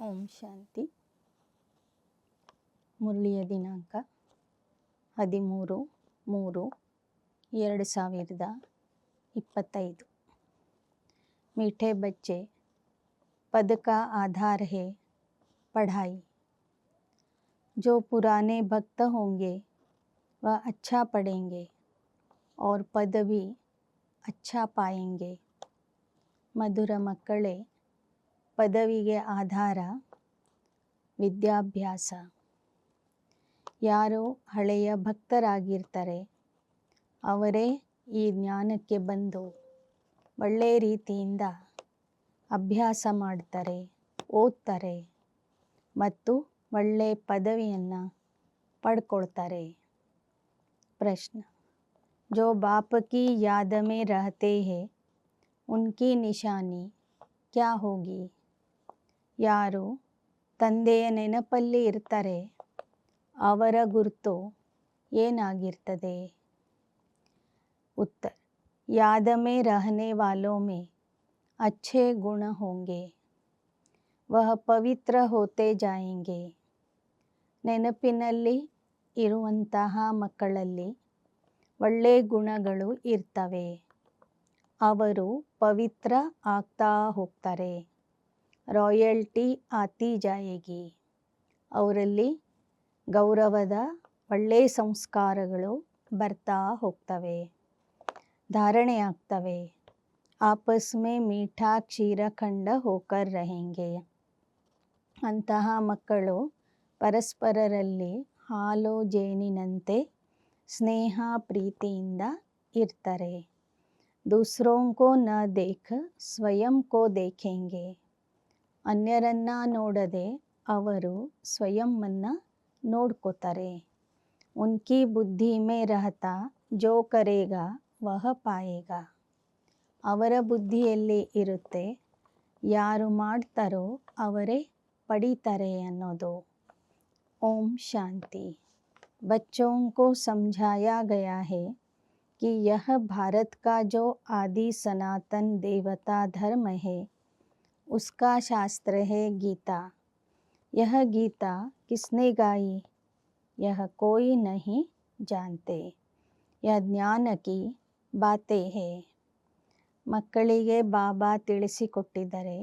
ಓಂ ಶಾಂತಿ. ಮುರಳಿಯ ದಿನಾಂಕ 13/3/2025। मीठे बच्चे, पद का आधार है पढ़ाई। जो पुराने भक्त होंगे वह अच्छा पढ़ेंगे और पद भी अच्छा पाएंगे। ಮಧುರ ಮಕ್ಕಳೇ, ಪದವಿಗೆ ಆಧಾರ ವಿದ್ಯಾಭ್ಯಾಸ. ಯಾರು ಹಳೆಯ ಭಕ್ತರಾಗಿರ್ತಾರೆ ಅವರೇ ಈ ಜ್ಞಾನಕ್ಕೆ ಬಂದು ಒಳ್ಳೆಯ ರೀತಿಯಿಂದ ಅಭ್ಯಾಸ ಮಾಡ್ತಾರೆ, ಓದ್ತಾರೆ ಮತ್ತು ಒಳ್ಳೆಯ ಪದವಿಯನ್ನು ಪಡ್ಕೊಳ್ತಾರೆ. ಪ್ರಶ್ನೆ: जो बाप की याद में रहते हैं उनकी निशानी क्या होगी? ಯಾರು ತಂದೆಯ ನೆನಪಲ್ಲಿ ಇರ್ತಾರೆ ಅವರ ಗುರುತು ಏನಾಗಿರ್ತದೆ? उत्तर: याद में रहने वालों में अच्छे गुण होंगे, वह पवित्र होते जाएंगे. ನೆನಪಿನಲ್ಲಿ ಇರುವಂತಹ ಮಕ್ಕಳಲ್ಲಿ ಒಳ್ಳೆ ಗುಣಗಳು ಇರ್ತವೆ, ಅವರು ಪವಿತ್ರ ಆಗ್ತಾ ಹೋಗ್ತಾರೆ. ರಾಯಲ್ಟಿ ಆತಿ ಜಾಯೇಗಿ, ಅವರಲ್ಲಿ ಗೌರವದ ಒಳ್ಳೆಯ ಸಂಸ್ಕಾರಗಳು ಬರ್ತಾ ಹೋಗ್ತವೆ, ಧಾರಣೆ ಆಗ್ತವೆ. ಆಪಸ್ ಮೇ ಮೀಠಾ ಕ್ಷೀರಖಂಡ ಹೋಕರ್ रहेंगे. ಅಂತಹ ಮಕ್ಕಳು ಪರಸ್ಪರರಲ್ಲಿ ಹಾಲು ಜೇನಿನಂತೆ ಸ್ನೇಹ ಪ್ರೀತಿಯಿಂದ ಇರ್ತಾರೆ. दूसरों को न देख स्वयं को देखेंगे. ಅನ್ಯರನ್ನ ನೋಡದೆ ಅವರು ಸ್ವಯಂವನ್ನು ನೋಡ್ಕೋತಾರೆ. ಉನ್ಕಿ ಬುದ್ಧಿ ಮೇ ರಹತಾ ಜೋ ಕರೇಗಾ ವಹ ಪಾಯೇಗಾ. ಅವರ ಬುದ್ಧಿಯಲ್ಲಿ ಇರುತ್ತೆ, ಯಾರು ಮಾಡ್ತಾರೋ ಅವರೇ ಪಡೀತಾರೆ ಅನ್ನೋದು. ಓಂ ಶಾಂತಿ. बच्चों को समझाया गया है कि यह भारत का जो आदि सनातन देवता धर्म है उसका शास्त्र है गीता. यह गीता किसने गाई? यह कोई नहीं जानते. यह ज्ञान की बातें है. ಮಕ್ಕಳಿಗೆ ಬಾಬಾ ತಿಳಿಸಿಕೊಟ್ಟಿದ್ದಾರೆ,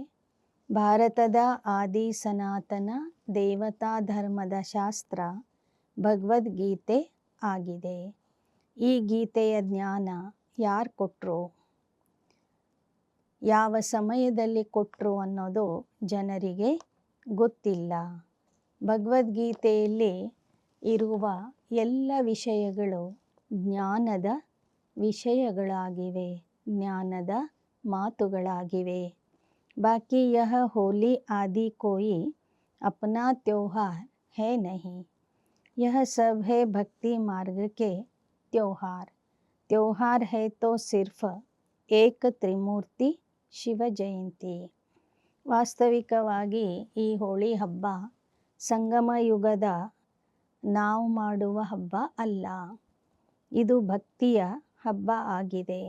ಭಾರತದ ಆದಿ ಸನಾತನ ದೇವತಾ ಧರ್ಮದ ಶಾಸ್ತ್ರ ಭಗವದ್ಗೀತೆ ಆಗಿದೆ. ಈ ಗೀತೆಯ ಜ್ಞಾನ ಯಾರು ಕೊಟ್ಟರು, ಯಾವ ಸಮಯದಲ್ಲಿ ಕೊಟ್ಟರು ಅನ್ನೋದು ಜನರಿಗೆ ಗೊತ್ತಿಲ್ಲ. ಭಗವದ್ಗೀತೆಯಲ್ಲಿ ಇರುವ ಎಲ್ಲ ವಿಷಯಗಳು ಜ್ಞಾನದ ವಿಷಯಗಳಾಗಿವೆ, ಜ್ಞಾನದ ಮಾತುಗಳಾಗಿವೆ. ಬಾಕಿ ಯಹ ಹೋಲಿ ಆದಿ ಕೋಯಿ अपना त्योहार है नहीं. यह सब है भक्ति मार्ग के त्योहार. त्योहार है तो सिर्फ एक त्रिमूर्ति ಶಿವ ಜಯಂತಿ. ವಾಸ್ತವಿಕವಾಗಿ ಈ ಹೋಳಿ ಹಬ್ಬ ಸಂಗಮ ಯುಗದ ನಾವು ಮಾಡುವ ಹಬ್ಬ ಅಲ್ಲ, ಇದು ಭಕ್ತಿಯ ಹಬ್ಬ ಆಗಿದೆ.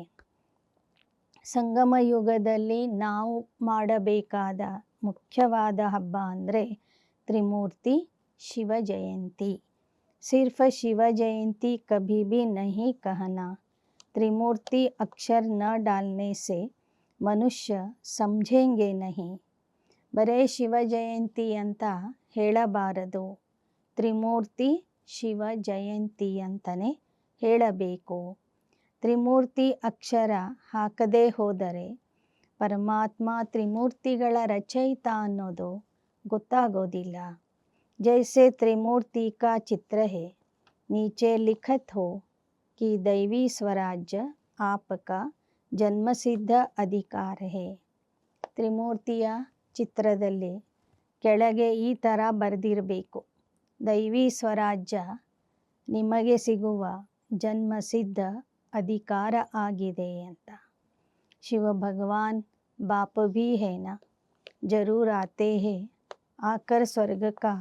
ಸಂಗಮ ಯುಗದಲ್ಲಿ ನಾವು ಮಾಡಬೇಕಾದ ಮುಖ್ಯವಾದ ಹಬ್ಬ ಅಂದರೆ त्रिमूर्ति शिव जयंती. सिर्फ शिव जयंती कभी भी नहीं कहना. त्रिमूर्ति अक्षर न डालने से मनुष्य समझेंगे नहीं. ಬರೇ ಶಿವ ಜಯಂತಿ ಅಂತ ಹೇಳಬಾರದು, ತ್ರಿಮೂರ್ತಿ ಶಿವ ಜಯಂತಿ ಅಂತಲೇ ಹೇಳಬೇಕು. ತ್ರಿಮೂರ್ತಿ ಅಕ್ಷರ ಹಾಕದೇ ಹೋದರೆ ಪರಮಾತ್ಮ ತ್ರಿಮೂರ್ತಿಗಳ ರಚಯಿತ ಅನ್ನೋದು ಗೊತ್ತಾಗೋದಿಲ್ಲ. जैसे त्रिमूर्ति का चित्र है, नीचे लिखत हो कि दैवी स्वराज्य आपका जन्मसिद्ध अधिकार है. ತ್ರಿಮೂರ್ತಿಯ ಚಿತ್ರದಲ್ಲಿ ಕೆಳಗೆ ಈ ಥರ ಬರೆದಿರಬೇಕು, ದೈವಿ ಸ್ವರಾಜ್ಯ ನಿಮಗೆ ಸಿಗುವ ಜನ್ಮಸಿದ್ಧ ಅಧಿಕಾರ ಆಗಿದೆ ಅಂತ. ಶಿವ ಭಗವಾನ್ बाप भी है ना, जरूर आते हैं, आकर स्वर्ग का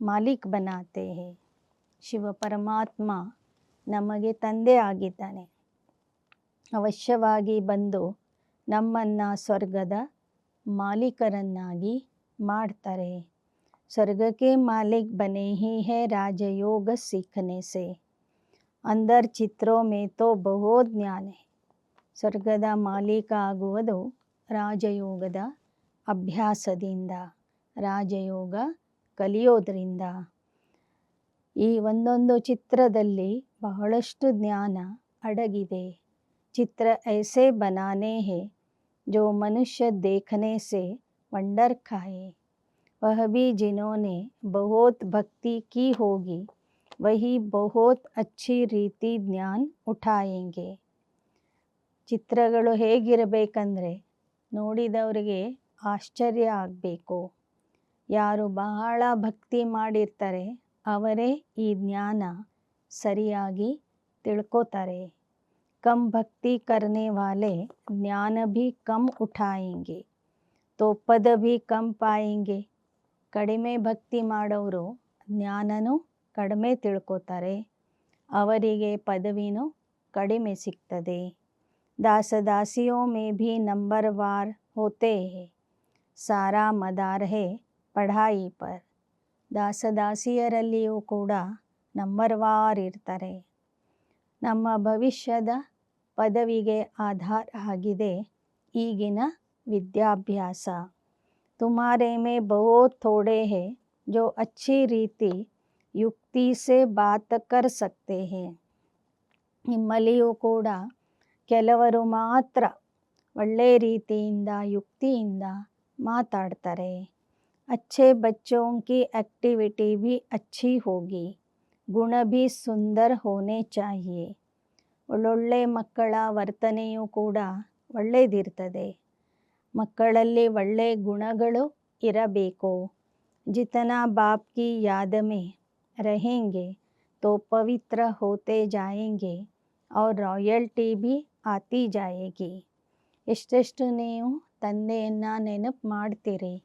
मालिक बनाते हैं. ಶಿವ ಪರಮಾತ್ಮ ನಮಗೆ ತಂದೆ ಆಗಿದ್ದಾನೆ, ಅವಶ್ಯವಾಗಿ ಬಂದು ನಮ್ಮನ್ನು ಸ್ವರ್ಗದ ಮಾಲೀಕರನ್ನಾಗಿ ಮಾಡ್ತಾರೆ. स्वर्ग के मालिक बने ही है राजयोग सीखने से. अंदर चित्रों में तो बहुत ज्ञान है. ಸ್ವರ್ಗದ ಮಾಲೀಕ ಆಗುವುದು ರಾಜಯೋಗದ ಅಭ್ಯಾಸದಿಂದ, ರಾಜಯೋಗ ಕಲಿಯೋದ್ರಿಂದ. ಈ ಒಂದೊಂದು ಚಿತ್ರದಲ್ಲಿ ಬಹಳಷ್ಟು ಜ್ಞಾನ ಅಡಗಿದೆ. ಚಿತ್ರ ऐसे बनाने हैं जो मनुष्य देखने से वंडर खाए. वह भी जिन्होंने बहुत भक्ति की होगी वही बहुत अच्छी ರೀತಿ ಜ್ಞಾನ ಉಠಾಯೆಂಗೆ. ಚಿತ್ರಗಳು ಹೇಗಿರಬೇಕಂದ್ರೆ ನೋಡಿದವರಿಗೆ ಆಶ್ಚರ್ಯ ಆಗಬೇಕು. ಯಾರು ಬಹಳ ಭಕ್ತಿ ಮಾಡಿರ್ತಾರೆ ಅವರೇ ಈ ಜ್ಞಾನ ಸರಿಯಾಗಿ ತಿಳ್ಕೋತಾರೆ. कम भक्ति करने वाले ज्ञान भी कम उठाएंगे तो पद भी कम पाएंगे. ಕಡಿಮೆ ಭಕ್ತಿ ಮಾಡೋರು ಜ್ಞಾನನೂ ಕಡಿಮೆ ತಿಳ್ಕೋತಾರೆ, ಅವರಿಗೆ ಪದವಿನೂ ಕಡಿಮೆ ಸಿಗ್ತದೆ. दास दासियों में भी नंबरवार होते हैं. सारा मदार है पढ़ाई पर. ದಾಸದಾಸಿಯರಲ್ಲಿಯೂ ಕೂಡ ನಂಬರ್ವಾರ್ ಇರ್ತಾರೆ. ನಮ್ಮ ಭವಿಷ್ಯದ ಪದವಿಗೆ ಆಧಾರ ಆಗಿದೆ ಈಗಿನ ವಿದ್ಯಾಭ್ಯಾಸ. तुम्हारे में बहुत थोड़े हैं जो अच्छी ರೀತಿ ಯುಕ್ತಿ से बात कर सकते हैं. ನಿಮ್ಮಲ್ಲಿಯೂ ಕೂಡ ಕೆಲವರು ಮಾತ್ರ ಒಳ್ಳೆ ರೀತಿಯಿಂದ ಯುಕ್ತಿಯಿಂದ ಮಾತಾಡ್ತಾರೆ. अच्छे बच्चों की एक्टिविटी भी अच्छी होगी. ಗುಣ भी सुंदर होने चाहिए. ಒಳ್ಳೊಳ್ಳೆ ಮಕ್ಕಳ ವರ್ತನೆಯೂ ಕೂಡ ಒಳ್ಳೆಯದಿರ್ತದೆ. ಮಕ್ಕಳಲ್ಲಿ ಒಳ್ಳೆ ಗುಣಗಳು ಇರಬೇಕು. जितना बाप की याद में रहेंगे तो पवित्र होते जाएंगे और रॉयल्टी भी आती जाएगी. ಎಷ್ಟೆಷ್ಟು ನೀವು ತಂದೆಯನ್ನು ನೆನಪು ಮಾಡ್ತೀರಿ,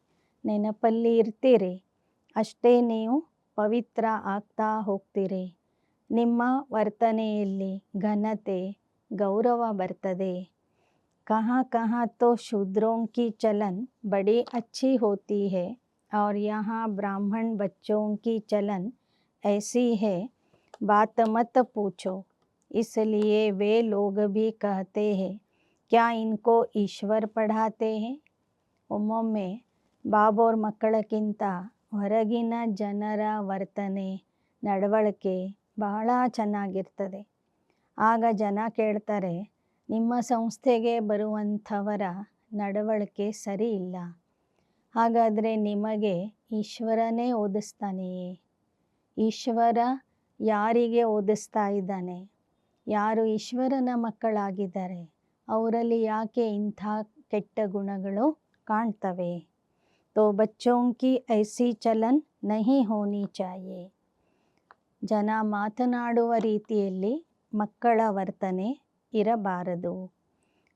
ನೆನಪಲ್ಲಿ ಇರ್ತೀರಿ, ಅಷ್ಟೇ ನೀವು ಪವಿತ್ರ ಆಗ್ತಾ ಹೋಗ್ತೀರಿ. ನಿಮ್ಮ ವರ್ತನೆಯಲ್ಲಿ ಘನತೆ ಗೌರವ ಬರ್ತದೆ. कहाँ कहाँ तो शूद्रों की चलन बड़ी अच्छी होती है और यहाँ ब्राह्मण बच्चों की चलन ऐसी है बात मत पूछो. इसलिए वे लोग भी कहते हैं क्या इनको ईश्वर पढ़ाते हैं. ಒಮ್ಮೊಮ್ಮೆ ಬಾಬೋರ್ ಮಕ್ಕಳಕ್ಕಿಂತ ಹೊರಗಿನ ಜನರ ವರ್ತನೆ ನಡವಳಿಕೆ ಬಹಳ ಚೆನ್ನಾಗಿರ್ತದೆ. ಆಗ ಜನ ಕೇಳ್ತಾರೆ, ನಿಮ್ಮ ಸಂಸ್ಥೆಗೆ ಬರುವಂಥವರ ನಡವಳಿಕೆ ಸರಿ ಇಲ್ಲ, ಹಾಗಾದರೆ ನಿಮಗೆ ಈಶ್ವರನೇ ಓದಿಸ್ತಾನೆಯೇ? ಈಶ್ವರ ಯಾರಿಗೆ ಓದಿಸ್ತಾ ಇದ್ದಾನೆ? ಯಾರು ಈಶ್ವರನ ಮಕ್ಕಳಾಗಿದ್ದಾರೆ ಅವರಲ್ಲಿ ಯಾಕೆ ಇಂಥ ಕೆಟ್ಟ ಗುಣಗಳು ಕಾಣ್ತವೆ? तो बच्चों की ऐसी चलन नहीं होनी चाहिए. ಜನ ಮಾತನಾಡುವ ರೀತಿಯಲ್ಲಿ ಮಕ್ಕಳ ವರ್ತನೆ ಇರಬಾರದು.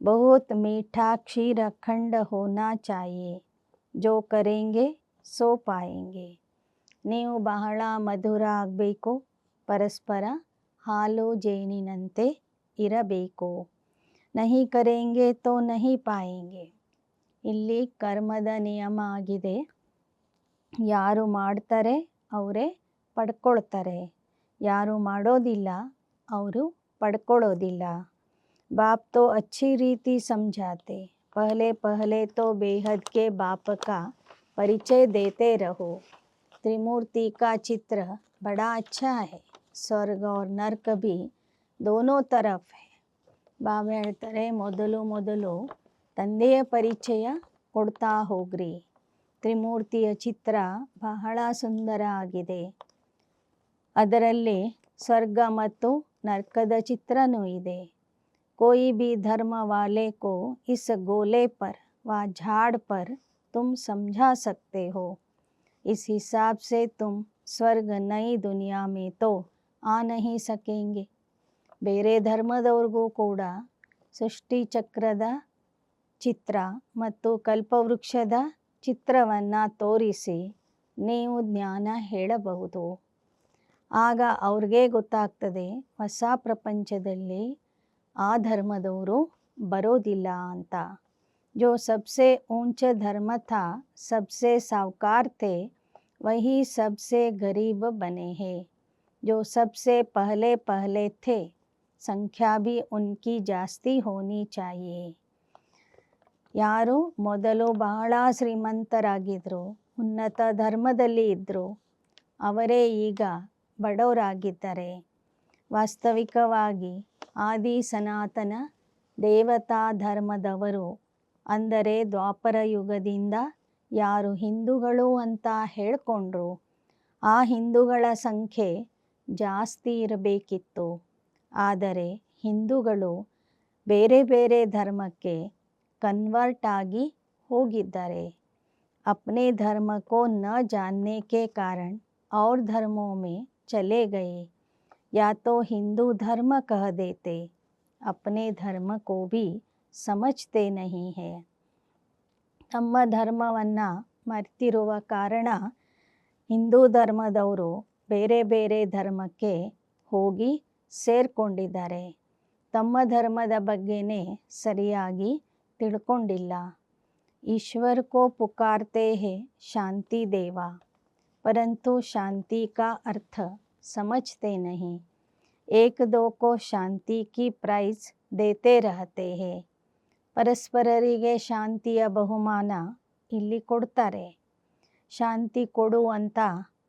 बहुत मीठा क्षीर अखंड होना चाहिए. जो करेंगे सो पाएंगे. ನೀವು ಬಹಳ ಮಧುರ ಆಗಬೇಕು, ಪರಸ್ಪರ ಹಾಲು ಜೇನಿನಂತೆ ಇರಬೇಕು. नहीं करेंगे तो नहीं पाएंगे. ಇಲ್ಲಿ ಕರ್ಮದ ನಿಯಮ ಆಗಿದೆ. ಯಾರು ಮಾಡ್ತಾರೆ ಅವರೇ ಪಡ್ಕೊಳ್ತಾರೆ, ಯಾರು ಮಾಡೋದಿಲ್ಲ ಅವರು ಪಡ್ಕೊಳ್ಳೋದಿಲ್ಲ. बाप तो अच्छी रीति समझाते, पहले पहले तो बेहद के बाप का परिचय देते रहो. त्रिमूर्ति का चित्र बड़ा अच्छा है. स्वर्ग और नर्क भी दोनों तरफ है. ಬಾಬಾ ಹೇಳ್ತಾರೆ, ಮೊದಲು ತಂದೆಯ ಪರಿಚಯ ಕೊಡ್ತಾ ಹೋಗ್ರಿ. ತ್ರಿಮೂರ್ತಿಯ ಚಿತ್ರ ಬಹಳ ಸುಂದರ ಆಗಿದೆ. ಅದರಲ್ಲಿ ಸ್ವರ್ಗ ಮತ್ತು ನರ್ಕದ ಚಿತ್ರನೂ ಇದೆ. कोई भी धर्म वाले को इस गोले पर व झाड़ पर तुम समझा सकते हो. इस हिसाब से तुम स्वर्ग नई दुनिया में तो आ नहीं सकेंगे. ಬೇರೆ ಧರ್ಮದವ್ರಿಗೂ ಕೂಡ ಸೃಷ್ಟಿ ಚಕ್ರದ ಚಿತ್ರ ಮತ್ತು ಕಲ್ಪವೃಕ್ಷದ ಚಿತ್ರವನ್ನು ತೋರಿಸಿ ನೀವು ಜ್ಞಾನ ಹೇಳಬಹುದು. ಆಗ ಅವ್ರಿಗೆ ಗೊತ್ತಾಗ್ತದೆ ಹೊಸ ಪ್ರಪಂಚದಲ್ಲಿ ಆ ಧರ್ಮದವರು ಬರೋದಿಲ್ಲ ಅಂತ. जो सबसे ऊंचा धर्म था, सबसे साहूकार थे, वही सबसे गरीब बने हैं। जो सबसे पहले पहले थे, संख्या भी उनकी जास्ती होनी चाहिए। ಯಾರು ಮೊದಲು ಬಹಳ ಶ್ರೀಮಂತರಾಗಿದ್ದರು, ಉನ್ನತ ಧರ್ಮದಲ್ಲಿ ಇದ್ದರು, ಅವರೇ ಈಗ ಬಡವರಾಗಿದ್ದಾರೆ. ವಾಸ್ತವಿಕವಾಗಿ ಆದಿ ಸನಾತನ ದೇವತಾ ಧರ್ಮದವರು ಅಂದರೆ ದ್ವಾಪರ ಯುಗದಿಂದ ಯಾರು ಹಿಂದೂಗಳು ಅಂತ ಹೇಳ್ಕೊಂಡ್ರು, ಆ ಹಿಂದೂಗಳ ಸಂಖ್ಯೆ ಜಾಸ್ತಿ ಇರಬೇಕಿತ್ತು. ಆದರೆ ಹಿಂದೂಗಳು ಬೇರೆ ಬೇರೆ ಧರ್ಮಕ್ಕೆ कन्वर्ट आगी होगिद्दारे। अपने धर्म को न जानने के कारण और धर्मों में चले गए, या तो हिंदू धर्म कह देते, अपने धर्म को भी समझते नहीं है। ತಮ್ಮ ಧರ್ಮವನ್ನು ಮರೆತಿರುವ ಕಾರಣ ಹಿಂದೂ ಧರ್ಮದವರು ಬೇರೆ ಬೇರೆ ಧರ್ಮಕ್ಕೆ ಹೋಗಿ ಸೇರಿಕೊಂಡಿದ್ದಾರೆ. ತಮ್ಮ ಧರ್ಮದ ಬಗ್ಗೆನೇ ಸರಿಯಾಗಿ ತಿಳ್ಕೊಂಡಿಲ್ಲ. ईश्वर को पुकारते हैं शांति देवा, परंतु शांति का अर्थ समझते नहीं। एक दो को शांति की प्राइज देते रहते हैं. ಪರಸ್ಪರರಿಗೆ ಶಾಂತಿಯ ಬಹುಮಾನ ಇಲ್ಲಿ ಕೊಡ್ತಾರೆ. ಶಾಂತಿ ಕೊಡು ಅಂತ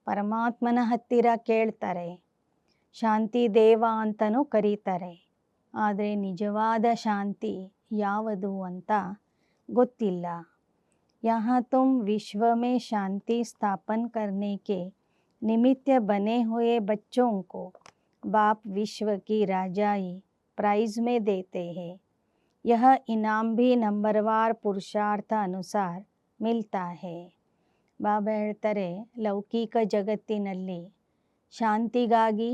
ಪರಮಾತ್ಮನ ಹತ್ತಿರ ಕೇಳ್ತಾರೆ. ಶಾಂತಿ ದೇವ ಅಂತಲೂ ಕರೀತಾರೆ. ಆದರೆ ನಿಜವಾದ ಶಾಂತಿ ಯಾವುದು ಅಂತ ಗೊತ್ತಿಲ್ಲ. यहाँ तुम विश्व में शांति स्थापन करने के निमित्त बने हुए बच्चों को बाप विश्व की राजाई प्राइज में देते हैं. यह इनाम भी नंबरवार पुरुषार्थ अनुसार मिलता है. ಬಾಬಾ ಹೇಳ್ತಾರೆ, ಲೌಕಿಕ ಜಗತ್ತಿನಲ್ಲಿ ಶಾಂತಿಗಾಗಿ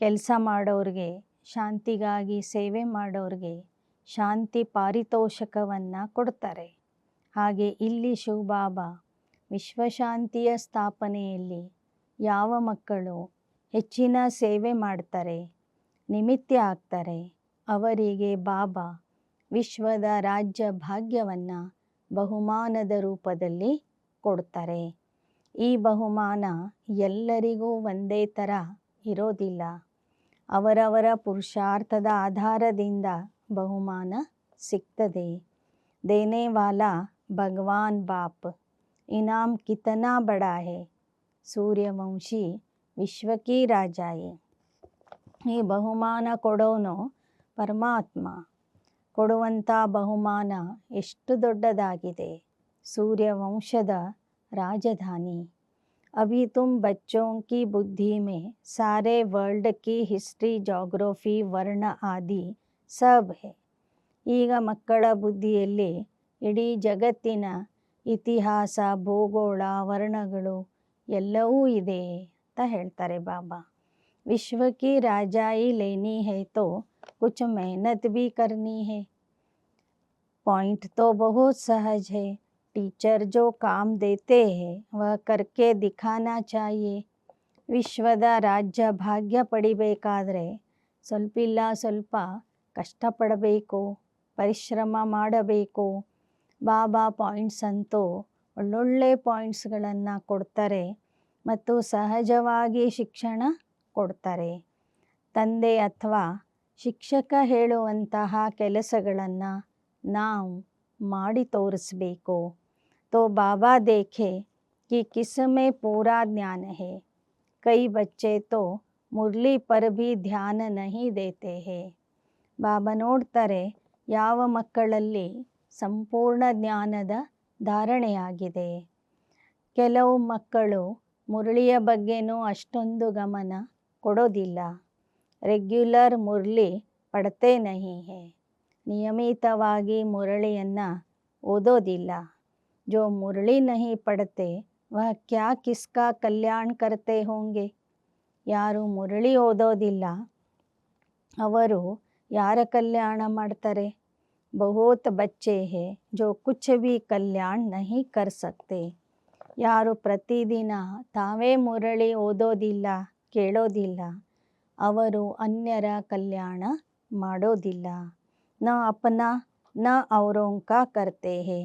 ಕೆಲಸ ಮಾಡೋರಿಗೆ, ಶಾಂತಿಗಾಗಿ ಸೇವೆ ಮಾಡೋರಿಗೆ ಶಾಂತಿ ಪಾರಿತೋಷಕವನ್ನು ಕೊಡ್ತಾರೆ. ಹಾಗೆ ಇಲ್ಲಿ ಶಿವಬಾಬಾ ವಿಶ್ವಶಾಂತಿಯ ಸ್ಥಾಪನೆಯಲ್ಲಿ ಯಾವ ಮಕ್ಕಳು ಹೆಚ್ಚಿನ ಸೇವೆ ಮಾಡ್ತಾರೆ, ನಿಮಿತ್ತ ಆಗ್ತಾರೆ, ಅವರಿಗೆ ಬಾಬಾ ವಿಶ್ವದ ರಾಜ್ಯ ಭಾಗ್ಯವನ್ನು ಬಹುಮಾನದ ರೂಪದಲ್ಲಿ ಕೊಡ್ತಾರೆ. ಈ ಬಹುಮಾನ ಎಲ್ಲರಿಗೂ ಒಂದೇ ಥರ ಇರೋದಿಲ್ಲ. ಅವರವರ ಪುರುಷಾರ್ಥದ ಆಧಾರದಿಂದ ಬಹುಮಾನ ಸಿಗ್ತದೆ. ದೇನೆ ವಾಲಾ ಭಗವಾನ್ ಬಾಪ್, ಇನಾಮ್ ಕಿತನಾ ಬಡಾ ಹೈ, ಸೂರ್ಯವಂಶಿ ವಿಶ್ವಕಿ ರಾಜಾಯಿ. ಈ ಬಹುಮಾನ ಕೊಡೋನು ಪರಮಾತ್ಮ. ಕೊಡುವಂಥ ಬಹುಮಾನ ಎಷ್ಟು ದೊಡ್ಡದಾಗಿದೆ. सूर्यवंशद राजधानी. अभी तुम बच्चों की बुद्धि में सारे वर्ल्ड की हिस्ट्री, जोग्राफी, वर्ण आदि सब है. ಈಗ ಮಕ್ಕಳ ಬುದ್ಧಿಯಲ್ಲಿ ಇಡೀ ಜಗತ್ತಿನ ಇತಿಹಾಸ, ಭೂಗೋಳ, ವರ್ಣಗಳು ಎಲ್ಲವೂ ಇದೆ ಅಂತ ಹೇಳ್ತಾರೆ ಬಾಬಾ. ವಿಶ್ವ ಕಿ ರಾಜಾಯಿ ಲೇನಿ ಹೈ ತೋ ಕುछ मेहनत भी करनी है. पॉइंट तो बहुत सहज है. टीचर जो काम देते हैं वह करके दिखाना चाहिए. ವಿಶ್ವದ ರಾಜ್ಯ ಭಾಗ್ಯ ಪಡಿಬೇಕಾದರೆ ಸ್ವಲ್ಪ ಕಷ್ಟಪಡಬೇಕು, ಪರಿಶ್ರಮ ಮಾಡಬೇಕು. ಬಾಬಾ ಪಾಯಿಂಟ್ಸ್ ಅಂತೂ ಒಳ್ಳೊಳ್ಳೆ ಪಾಯಿಂಟ್ಸ್ಗಳನ್ನು ಕೊಡ್ತಾರೆ ಮತ್ತು ಸಹಜವಾಗಿ ಶಿಕ್ಷಣ ಕೊಡ್ತಾರೆ. ತಂದೆ ಅಥವಾ ಶಿಕ್ಷಕ ಹೇಳುವಂತಹ ಕೆಲಸಗಳನ್ನು ನಾವು ಮಾಡಿ ತೋರಿಸಬೇಕು. तो बाबा देखे कि किस में पूरा ज्ञान है. कई बच्चे तो मुरली पर भी ध्यान नहीं देते हैं. ಬಾಬಾ ನೋಡ್ತಾರೆ ಯಾವ ಮಕ್ಕಳಲ್ಲಿ ಸಂಪೂರ್ಣ ಜ್ಞಾನದ ಧಾರಣೆಯಾಗಿದೆ. ಕೆಲವು ಮಕ್ಕಳು ಮುರಳಿಯ ಬಗ್ಗೆನೂ ಅಷ್ಟೊಂದು ಗಮನ ಕೊಡೋದಿಲ್ಲ. ರೆಗ್ಯುಲರ್ ಮುರಳಿ ಪಡ್ತೇ ನಹಿ ಹೈ, ನಿಯಮಿತವಾಗಿ ಮುರಳಿಯನ್ನು ಓದೋದಿಲ್ಲ. जो मुरली नहीं पढ़ते वह क्या किसका कल्याण करते होंगे. ಯಾರು ಮುರಳಿ ಓದೋದಿಲ್ಲ ಅವರು ಯಾರ ಕಲ್ಯಾಣ ಮಾಡ್ತಾರೆ. ಬಹುತ್ ಬಚ್ಚೆ ಹೇ ಜೋ ಕುಚ್ ಭಿ ಕಲ್ಯಾಣ ನಹಿ ಕರ್ ಸಕ್ತೆ. ಯಾರು ಪ್ರತಿದಿನ ತಾವೇ ಮುರಳಿ ಓದೋದಿಲ್ಲ, ಕೇಳೋದಿಲ್ಲ, ಅವರು ಅನ್ಯರ ಕಲ್ಯಾಣ ಮಾಡೋದಿಲ್ಲ. ನ ಅಪನಾ न औरों का करते हैं,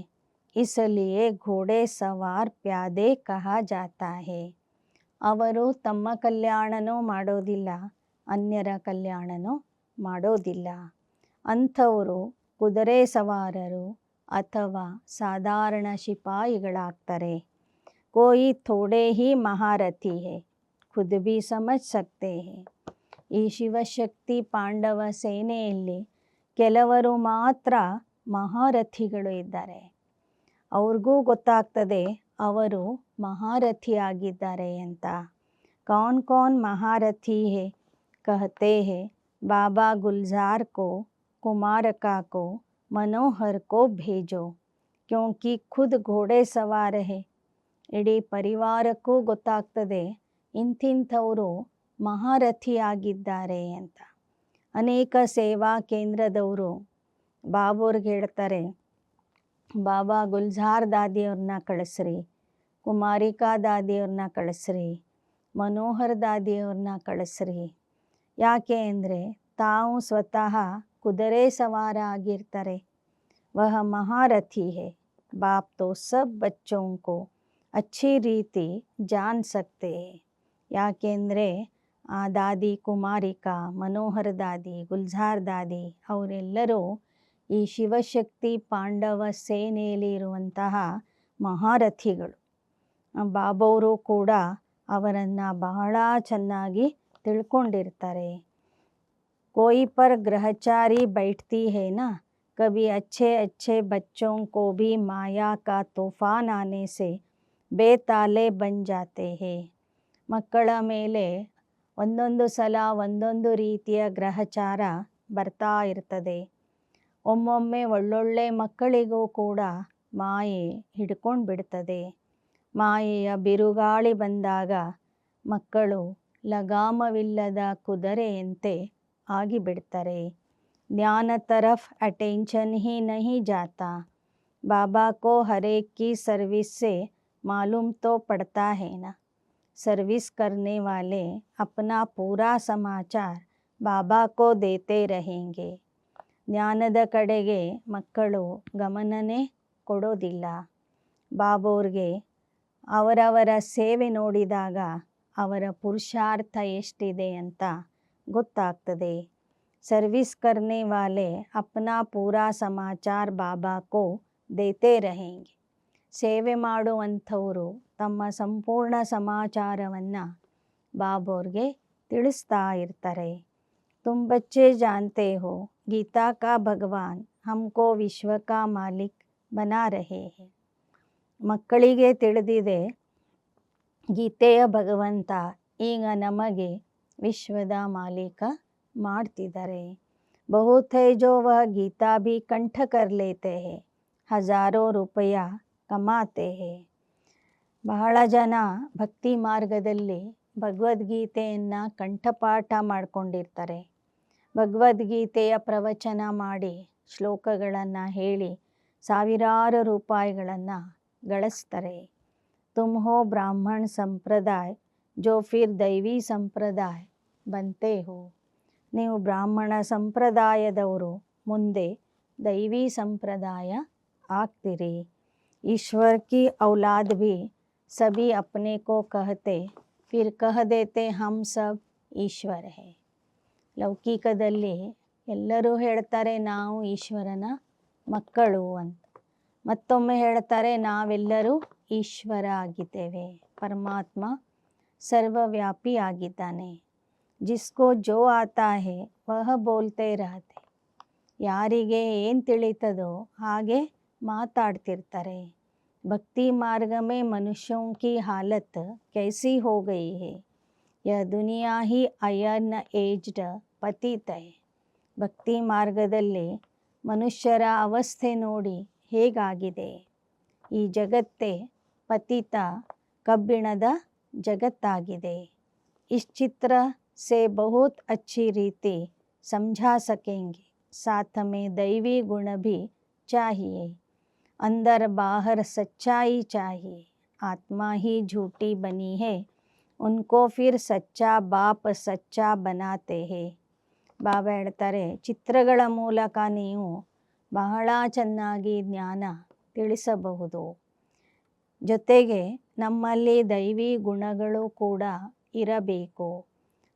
इसलिए घोड़े सवार प्यादे कहा जाता है. ಅವರು ತಮ್ಮ ಕಲ್ಯಾಣನೂ ಮಾಡೋದಿಲ್ಲ, ಅನ್ಯರ ಕಲ್ಯಾಣನೂ ಮಾಡೋದಿಲ್ಲ. ಅಂಥವರು ಕುದುರೆ ಸವಾರರು ಅಥವಾ ಸಾಧಾರಣ ಶಿಪಾಯಿಗಳಾಗ್ತಾರೆ. कोई थोड़े ही महारथी है, खुद भी समझ सकते हैं. ಈ ಶಿವಶಕ್ತಿ ಪಾಂಡವ ಸೇನೆಯಲ್ಲಿ ಕೆಲವರು ಮಾತ್ರ ಮಹಾರಥಿಗಳು ಇದ್ದಾರೆ. ಅವ್ರಿಗೂ ಗೊತ್ತಾಗ್ತದೆ ಅವರು ಮಹಾರಥಿಯಾಗಿದ್ದಾರೆ ಅಂತ. ಕೌನ್ ಕೌನ್ ಮಹಾರಥಿ ಹೇ कहते हैं बाबा गुलजार को, कुमारका को, मनोहर को भेजो, क्योंकि खुद घोड़े सवार है. ಇಡೀ ಪರಿವಾರಕ್ಕೂ ಗೊತ್ತಾಗ್ತದೆ ಇಂಥಿಂಥವರು ಮಹಾರಥಿಯಾಗಿದ್ದಾರೆ ಅಂತ. ಅನೇಕ ಸೇವಾ ಕೇಂದ್ರದವರು ಬಾಬುರ್ಗೆ ಹೇಳ್ತಾರೆ, ಬಾಬಾ ಗುಲ್ಜಾರ್ ದಾದಿಯವ್ರನ್ನ ಕಳಿಸ್ರಿ, ಕುಮಾರಿಕಾ ದಾದಿಯವ್ರನ್ನ ಕಳಿಸ್ರಿ, ಮನೋಹರ್ ದಾದಿಯವ್ರನ್ನ ಕಳಿಸ್ರಿ. ಯಾಕೆ ಅಂದರೆ ತಾವು ಸ್ವತಃ ಕುದುರೆ ಸವಾರ ಆಗಿರ್ತಾರೆ. ವಹ ಮಹಾರಥಿ ಹೇ, ಬಾಪ್ ತೋ ಸಬ್ ಬಚ್ಚೋं को अच्छी ರೀತಿ ಜಾನ್ ಸಕ್ತೆ. ಯಾಕೆಂದರೆ ಆ ದಾದಿ ಕುಮಾರಿಕಾ, ಮನೋಹರ್ ದಾದಿ, ಗುಲ್ಜಾರ್ ದಾದಿ ಅವರೆಲ್ಲರೂ ಈ ಶಿವಶಕ್ತಿ ಪಾಂಡವ ಸೇನೆಯಲ್ಲಿ ಇರುವಂತಹ ಮಹಾರಥಿಗಳು. ಬಾಬವರು ಕೂಡ ಅವರನ್ನು ಬಹಳ ಚೆನ್ನಾಗಿ ತಿಳ್ಕೊಂಡಿರ್ತಾರೆ. कोई पर ग्रहचारी बैठती है ना, कभी अच्छे अच्छे बच्चों को भी माया का तूफान आने से ಬೇತಾಲೆ ಬನ್ ಜಾತೆ ಹೇ. ಮಕ್ಕಳ ಮೇಲೆ ಒಂದೊಂದು ಸಲ ಒಂದೊಂದು ರೀತಿಯ ಗ್ರಹಚಾರ ಬರ್ತಾ ಇರ್ತದೆ. ಒಮ್ಮೊಮ್ಮೆ ಒಳ್ಳೊಳ್ಳೆ ಮಕ್ಕಳಿಗೂ ಕೂಡ ಮಾಯೆ ಹಿಡ್ಕೊಂಡು ಬಿಡ್ತದೆ. ಮಾಯೆಯ ಬಿರುಗಾಳಿ ಬಂದಾಗ ಮಕ್ಕಳು ಲಗಾಮವಿಲ್ಲದ ಕುದುರೆಯಂತೆ ಆಗಿಬಿಡ್ತಾರೆ. ಜ್ಞಾನ ತರಫ್ ಅಟೆಂಷನ್ ಹಿ ನಹಿ ಜಾತಾ. बाबा को हर एक की सर्विस से मालूम तो पड़ता है ना. सर्विस करने वाले अपना पूरा समाचार बाबा को देते रहेंगे. ಜ್ಞಾನದ ಕಡೆಗೆ ಮಕ್ಕಳು ಗಮನನೇ ಕೊಡೋದಿಲ್ಲ. ಬಾಬೋರ್ಗೆ ಅವರವರ ಸೇವೆ ನೋಡಿದಾಗ ಅವರ ಪುರುಷಾರ್ಥ ಎಷ್ಟಿದೆ ಅಂತ ಗೊತ್ತಾಗ್ತದೆ. सर्विस करने वाले अपना पूरा समाचार बाबा को ದೇತೆ रहेंगे. ಸೇವೆ ಮಾಡುವಂಥವರು ತಮ್ಮ ಸಂಪೂರ್ಣ ಸಮಾಚಾರವನ್ನು ಬಾಬೋರ್ಗೆ ತಿಳಿಸ್ತಾ ಇರ್ತಾರೆ. तुम बच्चे जानते हो गीता का भगवान हमको विश्व का मालिक बना रहे हैं. ಮಕ್ಕಳಿಗೆ ತಿಳಿದಿದೆ ಗೀತೆಯ ಭಗವಂತ ಈಗ ನಮಗೆ ವಿಶ್ವದ ಮಾಲೀಕ ಮಾಡ್ತಿದ್ದಾರೆ. बहुत है जो वह गीता भी कंठ कर लेते हैं, ಹಜಾರೋ ರೂಪಾಯ ಕಮಾತೆ ಹೇ. ಬಹಳ ಜನ ಭಕ್ತಿ ಮಾರ್ಗದಲ್ಲಿ ಭಗವದ್ಗೀತೆಯನ್ನು ಕಂಠಪಾಠ ಮಾಡ್ಕೊಂಡಿರ್ತಾರೆ. ಭಗವದ್ಗೀತೆಯ ಪ್ರವಚನ ಮಾಡಿ ಶ್ಲೋಕಗಳನ್ನು ಹೇಳಿ ಸಾವಿರಾರು ರೂಪಾಯಿಗಳನ್ನು ಗಳಿಸ್ತಾರೆ. ತುಮ್ ಹೋ ಬ್ರಾಹ್ಮಣ ಸಂಪ್ರದಾಯ ಜೋ ಫಿರ್ ದೈವಿ ಸಂಪ್ರದಾಯ ಬಂತೆ ಹೋ. ನೀವು ಬ್ರಾಹ್ಮಣ ಸಂಪ್ರದಾಯದವರು ಮುಂದೆ ದೈವಿ ಸಂಪ್ರದಾಯ ಆಗ್ತೀರಿ. ईश्वर की औलाद भी सभी अपने को कहते फिर कह देते हम सब ईश्वर है. ಲೌಕಿಕದಲ್ಲಿ ಎಲ್ಲರೂ ಹೇಳ್ತಾರೆ ನಾವು ಈಶ್ವರನ ಮಕ್ಕಳು ಅಂತ. ಮತ್ತೊಮ್ಮೆ ಹೇಳ್ತಾರೆ ನಾವೆಲ್ಲರೂ ಈಶ್ವರ ಆಗಿದ್ದೇವೆ. ಪರಮಾತ್ಮ ಸರ್ವವ್ಯಾಪಿ ಆಗಿದ್ದಾನೆ. ಜಿಸ್ಕೋ ಜೋ ಆತಾ ಹೇ ವಹ ಬೋಲ್ತೆ ರಹತೆ. ಯಾರಿಗೆ ಏನು ತಿಳಿತದೋ ಹಾಗೆ ಮಾತಾಡ್ತಿರ್ತಾರೆ. भक्ति मार्ग में मनुष्यों की हालत कैसी हो गई है. यह दुनिया ही अयर्न एज्ड पतित है. ಭಕ್ತಿ ಮಾರ್ಗದಲ್ಲಿ ಮನುಷ್ಯರ ಅವಸ್ಥೆ ನೋಡಿ ಹೇಗಾಗಿದೆ. ಈ ಜಗತ್ತೇ ಪತಿತ ಕಬ್ಬಿಣದ ಜಗತ್ತಾಗಿದೆ. इस चित्र से बहुत अच्छी रीति समझा सकेंगे. साथ में दैवी गुण भी चाहिए. अंदर बाहर सच्चाई चाहिए. आत्मा ही झूठी बनी है, उनको फिर सच्चा बाप सच्चा बनाते हैं. ಬಾಬಾ ಹೇಳ್ತಾರೆ ಚಿತ್ರಗಳ ಮೂಲಕ ನೀವು ಬಹಳ ಚೆನ್ನಾಗಿ ಜ್ಞಾನ ತಿಳಿಸಬಹುದು. ಜೊತೆಗೆ ನಮ್ಮಲ್ಲಿ ದೈವಿ ಗುಣಗಳು ಕೂಡ ಇರಬೇಕು.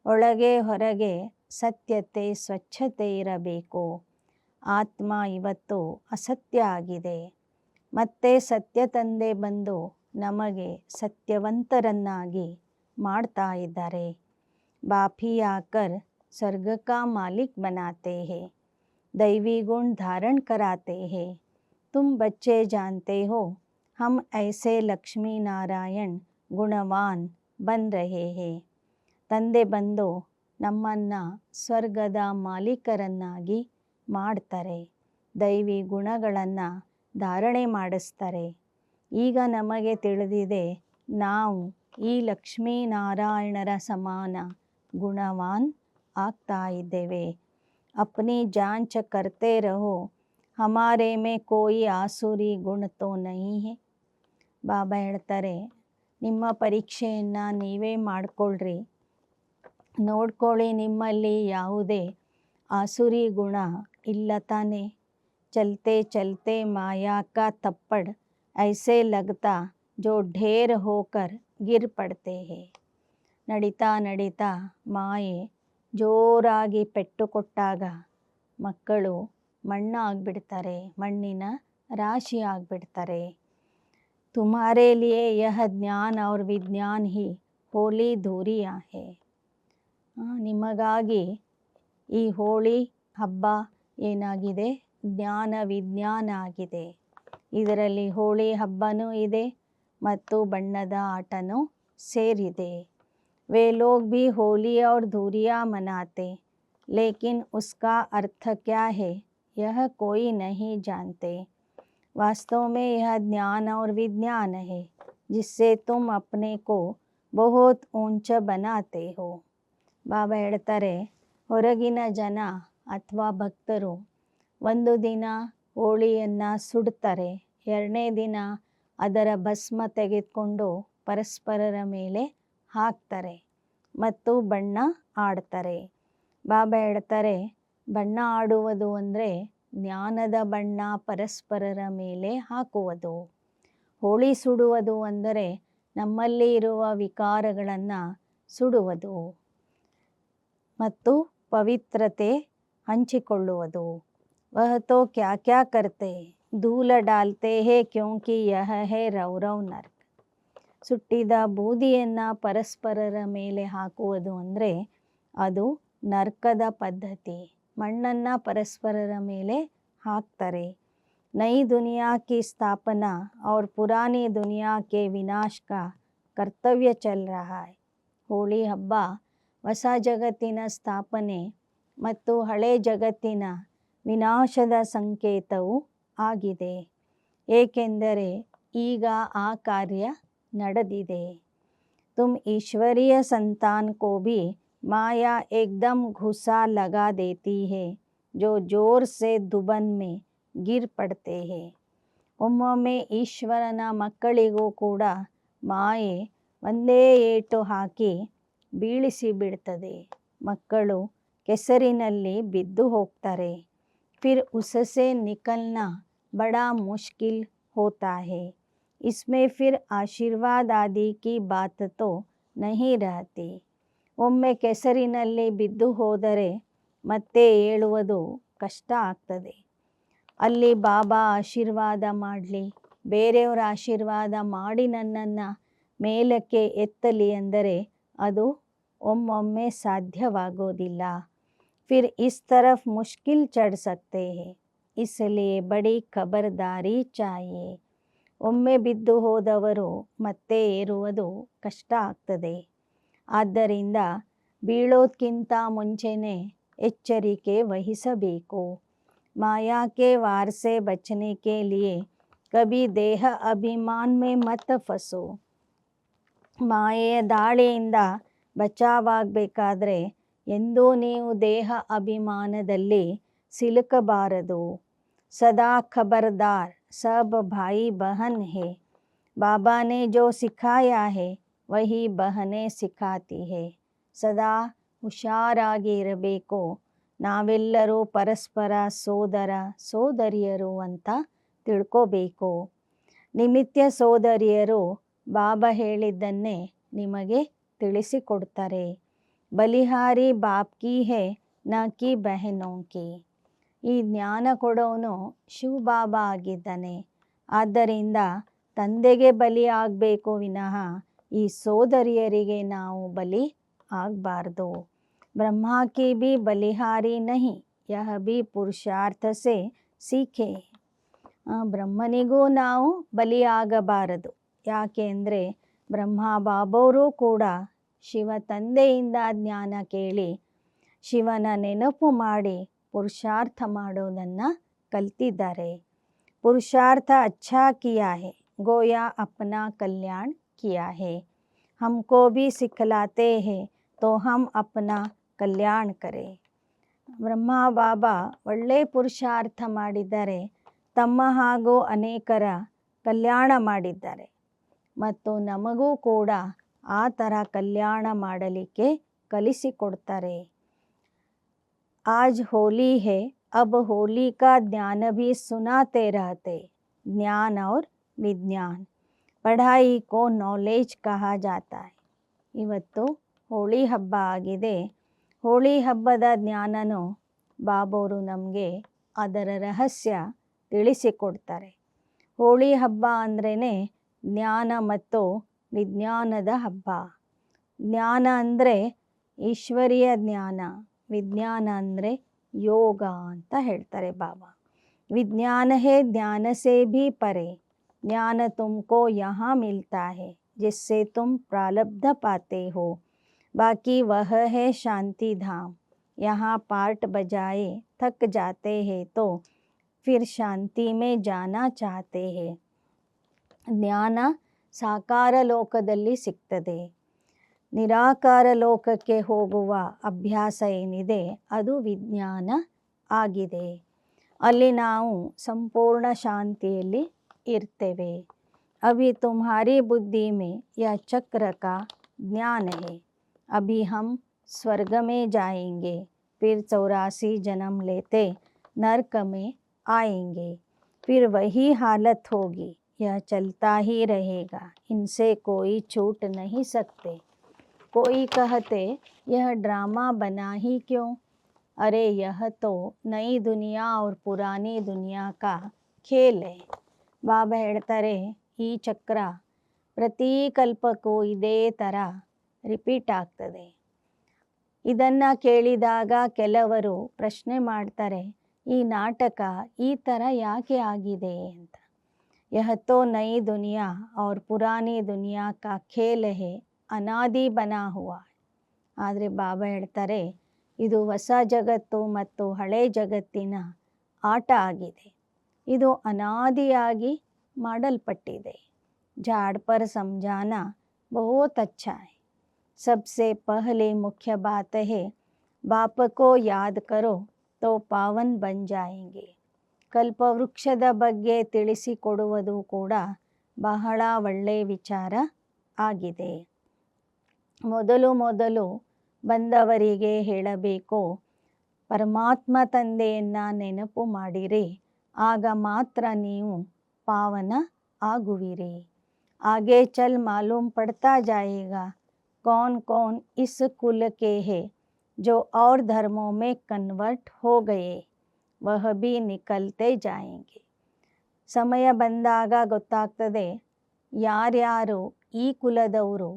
ಒಳಗೆ ಹೊರಗೆ ಸತ್ಯತೆ ಸ್ವಚ್ಛತೆ ಇರಬೇಕು. ಆತ್ಮ ಇವತ್ತು ಅಸತ್ಯ ಆಗಿದೆ. ಮತ್ತೆ ಸತ್ಯ ತಂದೆ ಬಂದು ನಮಗೆ ಸತ್ಯವಂತರನ್ನಾಗಿ ಮಾಡ್ತಾ ಇದ್ದಾರೆ. ಬಾಪಿ ಆಕರ್ स्वर्ग का मालिक बनाते हैं, दैवी गुण धारण कराते हैं. तुम बच्चे जानते हो हम ऐसे लक्ष्मी नारायण गुणवान बन रहे हैं. ತಂದೆ ಬಂದು ನಮ್ಮನ್ನು ಸ್ವರ್ಗದ ಮಾಲೀಕರನ್ನಾಗಿ ಮಾಡ್ತಾರೆ. ದೈವಿ ಗುಣಗಳನ್ನು ಧಾರಣೆ ಮಾಡಿಸ್ತಾರೆ. ಈಗ ನಮಗೆ ತಿಳಿದಿದೆ ನಾವು ಈ ಲಕ್ಷ್ಮೀನಾರಾಯಣರ ಸಮಾನ ಗುಣವಾನ್ ಆಗ್ತಾ ಇದ್ದೇವೆ. ಅಪ್ನಿ ಜಾಂಚ್ ಕರ್ತೆ ರಹೋ, ಹಮಾರೆ ಮೇ ಕೋಯಿ ಆಸುರಿ ಗುಣ ತೋ ನಹೀ ಹೇ. ಬಾಬಾ ಹೇಳ್ತಾರೆ, ನಿಮ್ಮ ಪರೀಕ್ಷೆಯನ್ನು ನೀವೇ ಮಾಡಿಕೊಳ್ಳ್ರಿ, ನೋಡ್ಕೊಳ್ಳಿ ನಿಮ್ಮಲ್ಲಿ ಯಾವುದೇ ಆಸುರಿ ಗುಣ ಇಲ್ಲ ತಾನೆ. ಚಲ್ತೆ ಚಲ್ತೆ ಮಾಯಾ ಕಾ ಥಪ್ಪಡ್ ಐಸೆ ಲಗ್ತಾ ಜೋ ಢೇರ್ ಹೋಕರ್ ಗಿರ್ ಪಡ್ತೆ ಹೇ. ನಡೀತಾ ನಡೀತಾ ಮಾಯೆ ಜೋರಾಗಿ ಪೆಟ್ಟು ಕೊಟ್ಟಾಗ ಮಕ್ಕಳು ಮಣ್ಣಾಗ್ಬಿಡ್ತಾರೆ, ಮಣ್ಣಿನ ರಾಶಿ ಆಗಿಬಿಡ್ತಾರೆ. ತುಮಾರೆ ಲಿಯೇ ಯಹ ಜ್ಞಾನ ಔರ್ ವಿಜ್ಞಾನ ಹಿ ಹೋಲಿ ಧೂರಿಯಾ ಹೇ. ನಿಮಗಾಗಿ ಈ ಹೋಳಿ ಹಬ್ಬ ಏನಾಗಿದೆ, ಜ್ಞಾನ ವಿಜ್ಞಾನ ಆಗಿದೆ. ಇದರಲ್ಲಿ ಹೋಳಿ ಹಬ್ಬನೂ ಇದೆ ಮತ್ತು ಬಣ್ಣದ ಆಟನೂ ಸೇರಿದೆ. वे लोग भी होली और धूरिया मनाते, लेकिन उसका अर्थ क्या है यह कोई नहीं जानते. वास्तव में यह ज्ञान और विज्ञान है जिससे तुम अपने को बहुत ऊंचा बनाते हो. ಬಾಬಾ ಹೇಳ್ತಾರೆ, ಹೊರಗಿನ ಜನ ಅಥವಾ ಭಕ್ತರು ಒಂದು ದಿನ ಹೋಳಿಯನ್ನು ಸುಡ್ತಾರೆ, ಎರಡನೇ ದಿನ ಅದರ ಭಸ್ಮ ತೆಗೆದುಕೊಂಡು ಪರಸ್ಪರರ ಮೇಲೆ ಹಾಕ್ತಾರೆ ಮತ್ತು ಬಣ್ಣ ಆಡ್ತಾರೆ. ಬಾಬಾ ಹೇಳ್ತಾರೆ, ಬಣ್ಣ ಆಡುವುದು ಅಂದರೆ ಜ್ಞಾನದ ಬಣ್ಣ ಪರಸ್ಪರರ ಮೇಲೆ ಹಾಕುವುದು. ಹೋಳಿ ಸುಡುವುದು ಅಂದರೆ ನಮ್ಮಲ್ಲಿ ಇರುವ ವಿಕಾರಗಳನ್ನು ಸುಡುವುದು ಮತ್ತು ಪವಿತ್ರತೆ ಹಂಚಿಕೊಳ್ಳುವುದು. ವಹ ತೋ ಕ್ಯಾ ಕ್ಯಾ ಕರ್ತೆ ಧೂಲ ಡಾಲ್ತೆ ಹೇ ಕ್ಯೋಂಕಿ ಯಹ ಹೇ ರೌರವ್ ನರ್ಕ. ಸುಟ್ಟಿದ ಬೂದಿಯನ್ನು ಪರಸ್ಪರರ ಮೇಲೆ ಹಾಕುವುದು ಅಂದರೆ ಅದು ನರ್ಕದ ಪದ್ಧತಿ. ಮಣ್ಣನ್ನು ಪರಸ್ಪರರ ಮೇಲೆ ಹಾಕ್ತಾರೆ. ನई दुनिया की स्थापना और पुरानी दुनिया के विनाश का ಕರ್ತವ್ಯ ಚಲ್ ರಹಾ ಹೈ. ಹೋಳಿ ಹಬ್ಬ ಹೊಸ ಜಗತ್ತಿನ ಸ್ಥಾಪನೆ ಮತ್ತು ಹಳೆ ಜಗತ್ತಿನ ವಿನಾಶದ ಸಂಕೇತವೂ ಆಗಿದೆ. ಏಕೆಂದರೆ ಈಗ ಆ ಕಾರ್ಯ ನಡೆದಿದೆ. तुम ईश्वरीय संतान को भी माया एकदम घुसा लगा देती है जो जोर से दुबन में गिर पड़ते हैं. ಒಮ್ಮೊಮ್ಮೆ ಈಶ್ವರನ ಮಕ್ಕಳಿಗೂ ಕೂಡ ಮಾಯೆ ಒಂದೇ ಏಟು ಹಾಕಿ ಬೀಳಿಸಿ ಬಿಡ್ತದೆ. ಮಕ್ಕಳು ಕೆಸರಿನಲ್ಲಿ ಬಿದ್ದು ಹೋಗ್ತಾರೆ. ಫಿರ್ ಉಸಸೆ ನಿಕಲ್ನಾ ಬಡಾ ಮುಷ್ಕಿಲ್ ಹೋತಾ ಹೇ. इसमें फिर ಆಶೀರ್ವಾದ ಆದಿ ಕಿ ಬಾತ್ ತೋ ನಹೀ ರಹತಿ. ಒಮ್ಮೆ ಕೆಸರಿನಲ್ಲಿ ಬಿದ್ದು ಹೋದರೆ ಮತ್ತೆ ಏಳುವುದು ಕಷ್ಟ ಆಗ್ತದೆ. ಅಲ್ಲಿ ಬಾಬಾ ಆಶೀರ್ವಾದ ಮಾಡಲಿ, ಬೇರೆಯವರ ಆಶೀರ್ವಾದ ಮಾಡಿ ನನ್ನನ್ನು ಮೇಲಕ್ಕೆ ಎತ್ತಲಿ ಅಂದರೆ ಅದು ಒಮ್ಮೊಮ್ಮೆ ಸಾಧ್ಯವಾಗೋದಿಲ್ಲ. फिर इस तरफ मुश्किल चढ़ सकते हैं, इसलिए बड़ी खबरदारी चाहिए. ಒಮ್ಮೆ ಬಿದ್ದು ಹೋದವರು ಮತ್ತೆ ಏರುವುದು ಕಷ್ಟ ಆಗ್ತದೆ. ಆದ್ದರಿಂದ ಬೀಳೋದಕ್ಕಿಂತ ಮುಂಚೆನೇ ಎಚ್ಚರಿಕೆ ವಹಿಸಬೇಕು. माया के वार से बचने के लिए कभी देह अभिमान में मत फंसो. ಮಾಯೆಯ ದಾಳಿಯಿಂದ ಬಚಾವಾಗಬೇಕಾದ್ರೆ ಎಂದೂ ನೀವು ದೇಹ ಅಭಿಮಾನದಲ್ಲಿ ಸಿಲುಕಬಾರದು. सदा खबरदार सब भाई बहन है. बाबा ने जो सिखाया है वही बहनें सिखाती है. ಸದಾ ಹುಷಾರಾಗಿ ಇರಬೇಕು. ನಾವೆಲ್ಲರೂ ಪರಸ್ಪರ ಸೋದರ ಸೋದರಿಯರು ಅಂತ ತಿಳ್ಕೋಬೇಕು. ನಿಮಿತ್ಯ ಸೋದರಿಯರು ಬಾಬಾ ಹೇಳಿದ್ದನ್ನೇ ನಿಮಗೆ ತಿಳಿಸಿಕೊಡ್ತಾರೆ. ಬಲಿಹಾರಿ ಬಾಪ್ ಕಿ ಹೇ ನ ಕಿ ಬೆಹನೋ ಕಿ. ಈ ಜ್ಞಾನ ಕೊಡೋನು ಶಿವ ಬಾಬಾ ಆಗಿದ್ದಾನೆ. ಆದ್ದರಿಂದ ತಂದೆಗೆ ಬಲಿ ಆಗಬೇಕು ವಿನಃ ಈ ಸೋದರಿಯರಿಗೆ ನಾವು ಬಲಿ ಆಗಬಾರ್ದು. ಬ್ರಹ್ಮ ಕಿ ಬಿ ಬಲಿಹಾರಿ ನಹಿ, ಯಹ ಬಿ ಪುರುಷಾರ್ಥ ಸೆ ಸೀಖೆ. ಬ್ರಹ್ಮನಿಗೂ ನಾವು ಬಲಿಯಾಗಬಾರದು. ಯಾಕೆ ಅಂದರೆ ಬ್ರಹ್ಮ ಬಾಬವರು ಕೂಡ ಶಿವ ತಂದೆಯಿಂದ ಜ್ಞಾನ ಕೇಳಿ ಶಿವನ ನೆನಪು ಮಾಡಿ ಪುರುಷಾರ್ಥ ಮಾಡೋದನ್ನು ಕಲ್ತಿದ್ದಾರೆ. ಪುರುಷಾರ್ಥ ಅಚ್ಚಾ ಕಿಯಾ ಹೇ, ಗೋಯಾ ಅಪ್ನಾ ಕಲ್ಯಾಣ ಕಿಯಾ ಹೇ. ಹಮ್ಕೋ ಭಿ ಸಿಖಲಾತೆ ಹೇ ತೋ ಹಮ್ ಅಪ್ನಾ ಕಲ್ಯಾಣ ಕರೆ. ಬ್ರಹ್ಮ ಬಾಬಾ ಒಳ್ಳೆ ಪುರುಷಾರ್ಥ ಮಾಡಿದ್ದಾರೆ. ತಮ್ಮ ಹಾಗೂ ಅನೇಕರ ಕಲ್ಯಾಣ ಮಾಡಿದ್ದಾರೆ ಮತ್ತು ನಮಗೂ ಕೂಡ ಆ ಥರ ಕಲ್ಯಾಣ ಮಾಡಲಿಕ್ಕೆ ಕಲಿಸಿಕೊಡ್ತಾರೆ. ಆಜ್ ಹೋಲಿ ಹೇ, ಅಬ್ ಹೋಲಿ ಕಾ ಜ್ಞಾನ ಭಿ ಸುನಾತೆ ರಹತೆ. ಜ್ಞಾನ ಔರ್ ವಿಜ್ಞಾನ, ಪಢಾಯಿ ಕೋ ನಾಲೆಜ್ ಕಹಾ ಜಾತಾ ಹೈ. ಇವತ್ತು ಹೋಳಿ ಹಬ್ಬ ಆಗಿದೆ. ಹೋಳಿ ಹಬ್ಬದ ಜ್ಞಾನನೂ ಬಾಬವರು ನಮಗೆ ಅದರ ರಹಸ್ಯ ತಿಳಿಸಿಕೊಡ್ತಾರೆ. ಹೋಳಿ ಹಬ್ಬ ಅಂದ್ರೇ ಜ್ಞಾನ ಮತ್ತು ವಿಜ್ಞಾನದ ಹಬ್ಬ. ಜ್ಞಾನ ಅಂದರೆ ಈಶ್ವರೀಯ ಜ್ಞಾನ, ವಿಜ್ಞಾನ ಅಂದರೆ ಯೋಗ ಅಂತ ಹೇಳ್ತಾರೆ ಬಾಬಾ. ವಿಜ್ಞಾನ ಹೇ ಜ್ಞಾನ ಸೇ ಭಿ ಪರೆ. ಜ್ಞಾನ ತುಮಕೋ ಯಹಾ ಮಿಲ್ತಾ ಹೇ ಜಿಸ್ಸೆ ತುಮ್ ಪ್ರಾರಬ್ಧ ಪಾತೆ ಹೋ. ಬಾಕಿ ವಹ ಹೇ ಶಾಂತಿ ಧಾಮ್. यहाँ पार्ट बजाए थक जाते हैं तो फिर शांति में जाना चाहते हैं. ಜ್ಞಾನ ಸಾಕಾರ ಲೋಕದಲ್ಲಿ ಸಿಗ್ತದೆ. ನಿರಾಕಾರ ಲೋಕಕ್ಕೆ ಹೋಗುವ ಅಭ್ಯಾಸ ಏನಿದೆ ಅದು ವಿಜ್ಞಾನ ಆಗಿದೆ. ಅಲ್ಲಿ ನಾವು ಸಂಪೂರ್ಣ ಶಾಂತಿಯಲ್ಲಿ ಇರ್ತೇವೆ. ಅಭಿ ತುಮ್ಹಾರಿ ಬುದ್ಧಿ ಮೇ ಯಹ ಚಕ್ರ ಕಾ ಜ್ಞಾನ ಹೇ. ಅಭಿ ಹಮ್ स्वर्ग में जाएंगे, फिर 84 जन्म लेते नरक में आएंगे, फिर वही हालत होगी. यह चलता ही रहेगा, इनसे कोई छूट नहीं सकते. कोई कहते यह ड्रामा बना ही क्यों. अरे यह तो नई दुनिया और पुरानी दुनिया का खेल है. ಬಾಬಾ ಹೇಳ್ತಾರೆ ಈ ಚಕ್ರ ಪ್ರತಿ ಕಲ್ಪಕ್ಕೂ ಇದೇ ಥರ ರಿಪೀಟ್ ಆಗ್ತದೆ. ಇದನ್ನು ಕೇಳಿದಾಗ ಕೆಲವರು ಪ್ರಶ್ನೆ ಮಾಡ್ತಾರೆ, ಈ ನಾಟಕ ಈ ಥರ ಯಾಕೆ ಆಗಿದೆ ಅಂತ. ಯಹ ತೋ ನೈ ದುನಿಯಾ ಔರ್ ಪುರಾನಿ ದುನಿಯಾ ಕಾ ಖೇಲ್ ಹೇ, ಅನಾದಿ ಬನಾ ಹುವಾ. ಆದರೆ ಬಾಬಾ ಹೇಳ್ತಾರೆ ಇದು ಹೊಸ ಜಗತ್ತು ಮತ್ತು ಹಳೆ ಜಗತ್ತಿನ ಆಟ ಆಗಿದೆ. ಇದು ಅನಾದಿಯಾಗಿ ಮಾಡಲ್ಪಟ್ಟಿದೆ. ಝಾಡ್ ಪರ್ ಸಮझाना बहुत अच्छा है. सबसे पहले मुख्य बात है बाप को याद करो तो पावन बन जाएंगे. ಕಲ್ಪವೃಕ್ಷದ ಬಗ್ಗೆ ತಿಳಿಸಿಕೊಡುವುದು ಕೂಡ ಬಹಳ ಒಳ್ಳೆಯ ವಿಚಾರ ಆಗಿದೆ. ಮೊದಲು ಬಂದವರಿಗೆ ಹೇಳಬೇಕು, ಪರಮಾತ್ಮ ತಂದೆಯನ್ನು ನೆನಪು ಮಾಡಿರಿ, ಆಗ ಮಾತ್ರ ನೀವು ಪಾವನ ಆಗುವಿರಿ. आगे चल मालूम पड़ता जाएगा कौन कौन इस कुल के हैं जो और धर्मों में कन्वर्ट हो गए, वह भी निकलते जाएंगे. ಸಮಯ ಬಂದಾಗ ಗೊತ್ತಾಗ್ತದೆ ಯಾರ್ಯಾರು ಈ ಕುಲದವರು,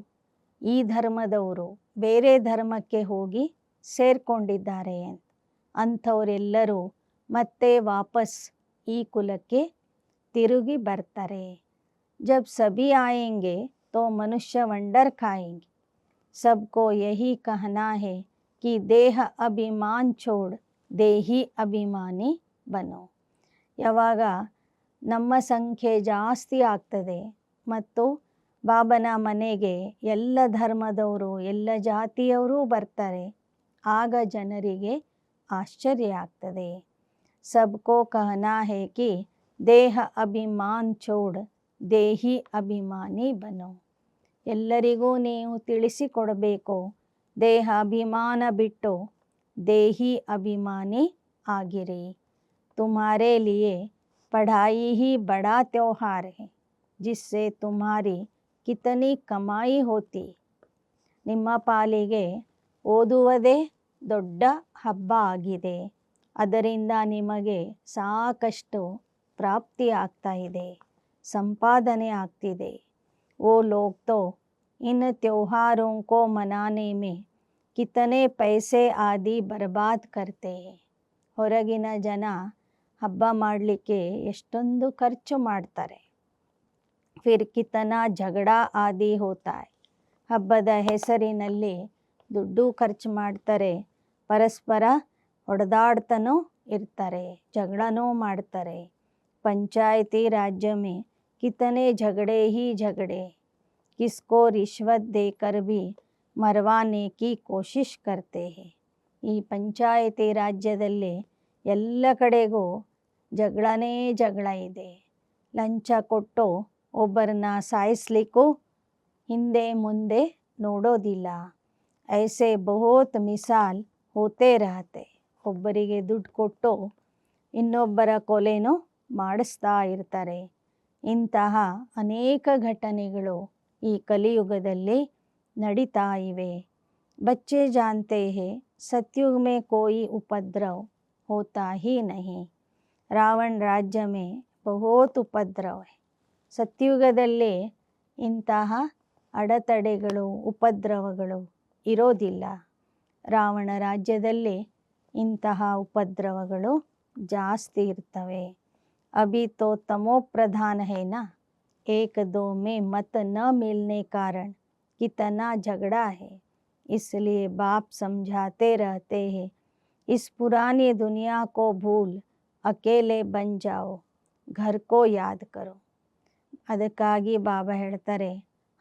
ಈ ಧರ್ಮದವರು ಬೇರೆ ಧರ್ಮಕ್ಕೆ ಹೋಗಿ ಸೇರ್ಕೊಂಡಿದ್ದಾರೆ ಅಂತ. ಅಂಥವರೆಲ್ಲರೂ ಮತ್ತೆ ವಾಪಸ್ ಈ ಕುಲಕ್ಕೆ ತಿರುಗಿ ಬರ್ತಾರೆ. जब सभी आएंगे तो मनुष्य वंडर खाएंगे. सबको यही कहना है कि देह अभिमान छोड़ देही ಅಭಿಮಾನಿ ಬನೋ. ಯಾವಾಗ ನಮ್ಮ ಸಂಖ್ಯೆ ಜಾಸ್ತಿ ಆಗ್ತದೆ ಮತ್ತು ಬಾಬನ ಮನೆಗೆ ಎಲ್ಲ ಧರ್ಮದವರು ಎಲ್ಲ ಜಾತಿಯವರು ಬರ್ತಾರೆ, ಆಗ ಜನರಿಗೆ ಆಶ್ಚರ್ಯ ಆಗ್ತದೆ. ಸಬ್ಕೋ ಕಹನಾ ಹೇ ಕಿ ದೇಹ ಅಭಿಮಾನ್ ಛೋಡ್ ದೇಹಿ ಅಭಿಮಾನಿ ಬನೋ. ಎಲ್ಲರಿಗೂ ನೀವು ತಿಳಿಸಿಕೊಡಬೇಕು, ದೇಹ ಅಭಿಮಾನ ಬಿಟ್ಟು देही अभिमानी आगिरे। तुम्हारे लिए पढ़ाई ही बड़ा त्योहार है, जिससे तुम्हारी कितनी कमाई होती। ನಿಮ್ಮ ಪಾಲಿಗೆ ಓದುವುದೇ ದೊಡ್ಡ ಹಬ್ಬ ಆಗಿದೆ, ಅದರಿಂದ ನಿಮಗೆ ಸಾಕಷ್ಟು ಪ್ರಾಪ್ತಿ ಆಗ್ತಾ ಇದೆ, ಸಂಪಾದನೆ ಆಗ್ತಿದೆ। वो लोग तो इन त्योहारों को मनाने में कितने पैसे आदि बर्बाद करते हैं। ಹೊರಗಿನ ಜನ ಹಬ್ಬ ಮಾಡಲಿಕ್ಕೆ ಎಷ್ಟೊಂದು ಖರ್ಚು ಮಾಡ್ತಾರೆ। ಫಿರ್ ಕಿತನಾ झगड़ा आदि होता है। ಹಬ್ಬದ ಹೆಸರಿನಲ್ಲಿ ದುಡ್ಡು ಖರ್ಚು ಮಾಡ್ತಾರೆ, ಪರಸ್ಪರ ಹೊಡೆದಾಡ್ತನೂ ಇರ್ತಾರೆ, ಜಗಳನೂ ಮಾಡ್ತಾರೆ। पंचायती राज्य में कितने झगड़े ही झगड़े, किसको रिश्वत देकर भी मरवाने की कोशिश करते हैं। ಈ ಪಂಚಾಯತಿ ರಾಜ್ಯದಲ್ಲಿ ಎಲ್ಲ ಕಡೆಗೂ ಜಗಳನೇ ಜಗಳ ಇದೆ, ಲಂಚ ಕೊಟ್ಟು ಒಬ್ಬರನ್ನ ಸಾಯಿಸ್ಲಿಕ್ಕೂ ಹಿಂದೆ ಮುಂದೆ ನೋಡೋದಿಲ್ಲ। ऐसे बहुत मिसाल होते रहते। ಒಬ್ಬರಿಗೆ ದುಡ್ಡು ಕೊಟ್ಟು ಇನ್ನೊಬ್ಬರ ಕೊಲೆನೂ ಮಾಡಿಸ್ತಾ ಇರ್ತಾರೆ। ಇಂತಹ ಅನೇಕ ಘಟನೆಗಳು ಈ ಕಲಿಯುಗದಲ್ಲಿ ನಡೀತಾ ಇವೆ। बच्चे जानते हैं सतयुग में कोई उपद्रव होता ही नहीं। रावण राज्य में बहुत उपद्रव है। ಸತ್ಯುಗದಲ್ಲಿ ಇಂತಹ ಅಡೆತಡೆಗಳು ಉಪದ್ರವಗಳು ಇರೋದಿಲ್ಲ। ರಾವಣ ರಾಜ್ಯದಲ್ಲಿ ಇಂತಹ ಉಪದ್ರವಗಳು ಜಾಸ್ತಿ ಇರ್ತವೆ। अभी तो तमो प्रधान है ना, एक दो में मत न मिलने कारण कितना झगड़ा है। इसलिए बाप समझाते रहते हैं, इस पुरानी दुनिया को भूल अकेले बन जाओ, घर को याद करो। ಅದಕ್ಕಾಗಿ ಬಾಬಾ ಹೇಳ್ತಾರೆ,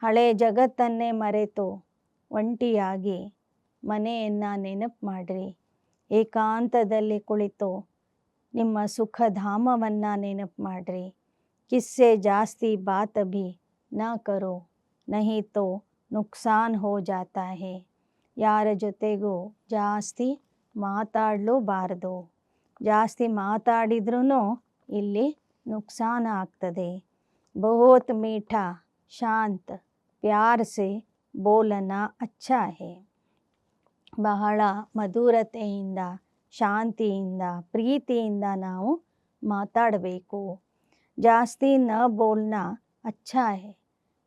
ಹಳೆ ಜಗತ್ತನ್ನೇ ಮರೆತು ಒಂಟಿಯಾಗಿ ಮನೆಯನ್ನು ನೆನಪು ಮಾಡಿರಿ, ಏಕಾಂತದಲ್ಲಿ ಕುಳಿತು ನಿಮ್ಮ ಸುಖಧಾಮವನ್ನು ನೆನಪು ಮಾಡಿರಿ। ಕಿಸ್ಸೆ ಜಾಸ್ತಿ ಬಾತ್ ಭಿ ನ ಕರೋ, ನಹಿ ತೋ ನುಕ್ಸಾನ್ ಹೋ ಜಾತಾ ಹೇ। ಯಾರ ಜೊತೆಗೂ ಜಾಸ್ತಿ ಮಾತಾಡಲೂಬಾರದು, ಜಾಸ್ತಿ ಮಾತಾಡಿದ್ರೂ ಇಲ್ಲಿ ನುಕ್ಸಾನ ಆಗ್ತದೆ। बहुत मीठा शांत प्यार से बोलना अच्छा है। ಬಹಳ ಮಧುರತೆಯಿಂದ ಶಾಂತಿಯಿಂದ ಪ್ರೀತಿಯಿಂದ ನಾವು ಮಾತಾಡಬೇಕು। ಜಾಸ್ತಿ ನ ಬೋಲ್ನಾ ಅಚ್ಚಾ ಹೈ,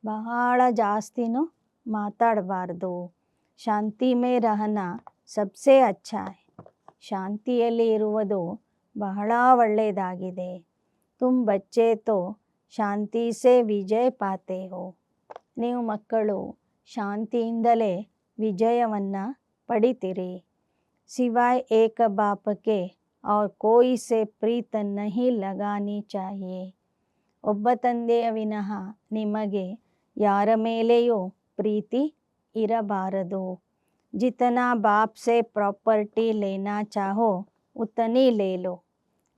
ಬಹಳ ಜಾಸ್ತಿನೂ ಮಾತಾಡಬಾರ್ದು। ಶಾಂತಿ ಮೇ ರಹನಾ ಸಬ್ಸೆ ಅಚ್ಚಾ ಹೈ, ಶಾಂತಿಯಲ್ಲಿ ಇರುವುದು ಬಹಳ ಒಳ್ಳೆಯದಾಗಿದೆ। ತುಮ್ ಬಚ್ಚೆ ತೋ ಶಾಂತಿ ಸೆ ವಿಜಯ ಪಾತೆ ಹೋ, ನೀವು ಮಕ್ಕಳು ಶಾಂತಿಯಿಂದಲೇ ವಿಜಯವನ್ನು ಪಡಿತೀರಿ। सिवाय एक बाप के और कोई से प्रीत नहीं लगानी चाहिए। ಒಬ್ಬ ತಂದೆಯ ವಿನಃ ನಿಮಗೆ ಯಾರ ಮೇಲೆಯೂ ಪ್ರೀತಿ ಇರಬಾರದು। जितना बाप से प्रॉपर्टी लेना चाहो उतनी ले लो,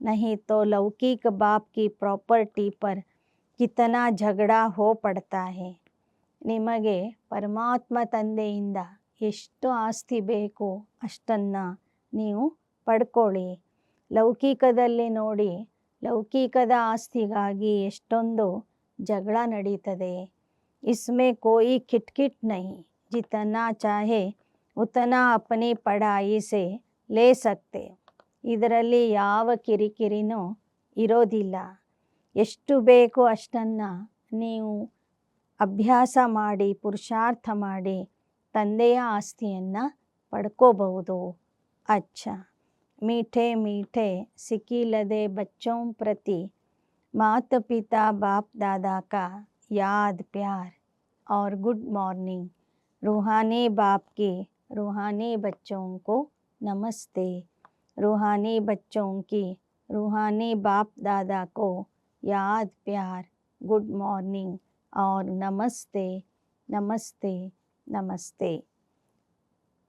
नहीं तो लौकिक बाप की प्रॉपर्टी पर कितना झगड़ा हो पड़ता है। ನಿಮಗೆ ಪರಮಾತ್ಮ ತಂದೆಯಿಂದ ಎಷ್ಟು ಆಸ್ತಿ ಬೇಕೋ ಅಷ್ಟನ್ನು ನೀವು ಪಡ್ಕೊಳ್ಳಿ। ಲೌಕಿಕದಲ್ಲಿ ನೋಡಿ, ಲೌಕಿಕದ ಆಸ್ತಿಗಾಗಿ ಎಷ್ಟೊಂದು ಜಗಳ ನಡೀತದೆ। ಇಸ್ಮೆ ಕೋಯಿ ಕಿಟ್ಕಿಟ್ ನಹಿ, ಜಿತನಾ ಚಾಹೆ ಉತನಾ ಅಪನಿ ಪಢಾಯಿ ಸೆ ಲೇ ಸಕ್ತೆ। ಇದರಲ್ಲಿ ಯಾವ ಕಿರಿಕಿರಿನೂ ಇರೋದಿಲ್ಲ, ಎಷ್ಟು ಬೇಕೋ ಅಷ್ಟನ್ನು ನೀವು ಅಭ್ಯಾಸ ಮಾಡಿ ಪುರುಷಾರ್ಥ ಮಾಡಿ ತಂದೆಯ ಆಸ್ತಿಯನ್ನು ಪಡ್ಕೋಬಹುದು। अच्छा, मीठे मीठे सिकीलदे बच्चों प्रति माता पिता बाप दादा का याद प्यार और गुड मॉर्निंग। रूहानी बाप की रूहानी बच्चों को नमस्ते। रूहानी बच्चों की रूहानी बाप दादा को याद प्यार गुड मॉर्निंग और नमस्ते नमस्ते नमस्ते।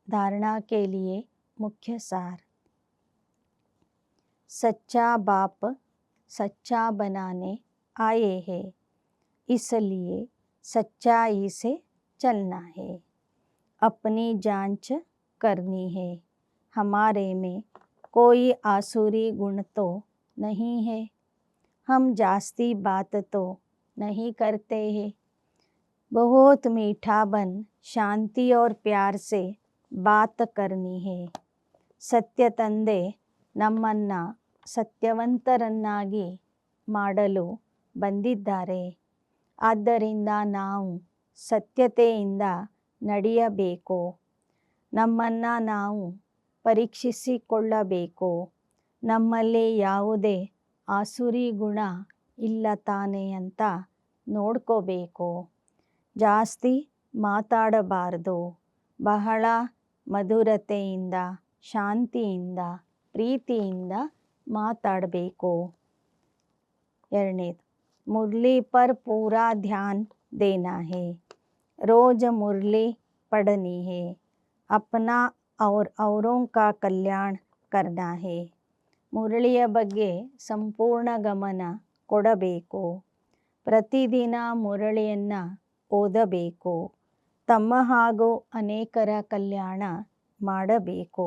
धारणा के लिए मुख्य सार। सच्चा बाप सच्चा बनाने आए हैं, इसलिए सच्चाई से चलना है। अपनी जांच करनी है, हमारे में कोई आसुरी गुण तो नहीं है। हम जास्ती बात तो नहीं करते हैं। बहुत मीठा बन शांति और प्यार से बात करनी है। ಸತ್ಯ ತಂದೆ ನಮ್ಮನ್ನು ಸತ್ಯವಂತರನ್ನಾಗಿ ಮಾಡಲು ಬಂದಿದ್ದಾರೆ. ಆದ್ದರಿಂದ ನಾವು ಸತ್ಯತೆಯಿಂದ ನಡೆಯಬೇಕು. ನಮ್ಮನ್ನು ನಾವು ಪರೀಕ್ಷಿಸಿಕೊಳ್ಳಬೇಕು. ನಮ್ಮಲ್ಲಿ ಯಾವುದೇ ಆಸುರಿ ಗುಣ ಇಲ್ಲ ತಾನೆ ಅಂತ ನೋಡ್ಕೋಬೇಕು. ಜಾಸ್ತಿ ಮಾತಾಡಬಾರ್ದು. ಬಹಳ ಮಧುರತೆಯಿಂದ ಶಾಂತಿಯಿಂದ ಪ್ರೀತಿಯಿಂದ ಮಾತಾಡಬೇಕು. ಎರಡನೇದು, मुरली पर पूरा ध्यान देना है. रोज मुरली पढ़नी है. अपना और औरों का कल्याण करना है. ಮುರಳಿಯ ಬಗ್ಗೆ ಸಂಪೂರ್ಣ ಗಮನ ಕೊಡಬೇಕು. ಪ್ರತಿದಿನ ಮುರಳಿಯನ್ನು ಓದಬೇಕು. ತಮ್ಮ ಹಾಗೂ ಅನೇಕರ ಕಲ್ಯಾಣ ಮಾಡಬೇಕು.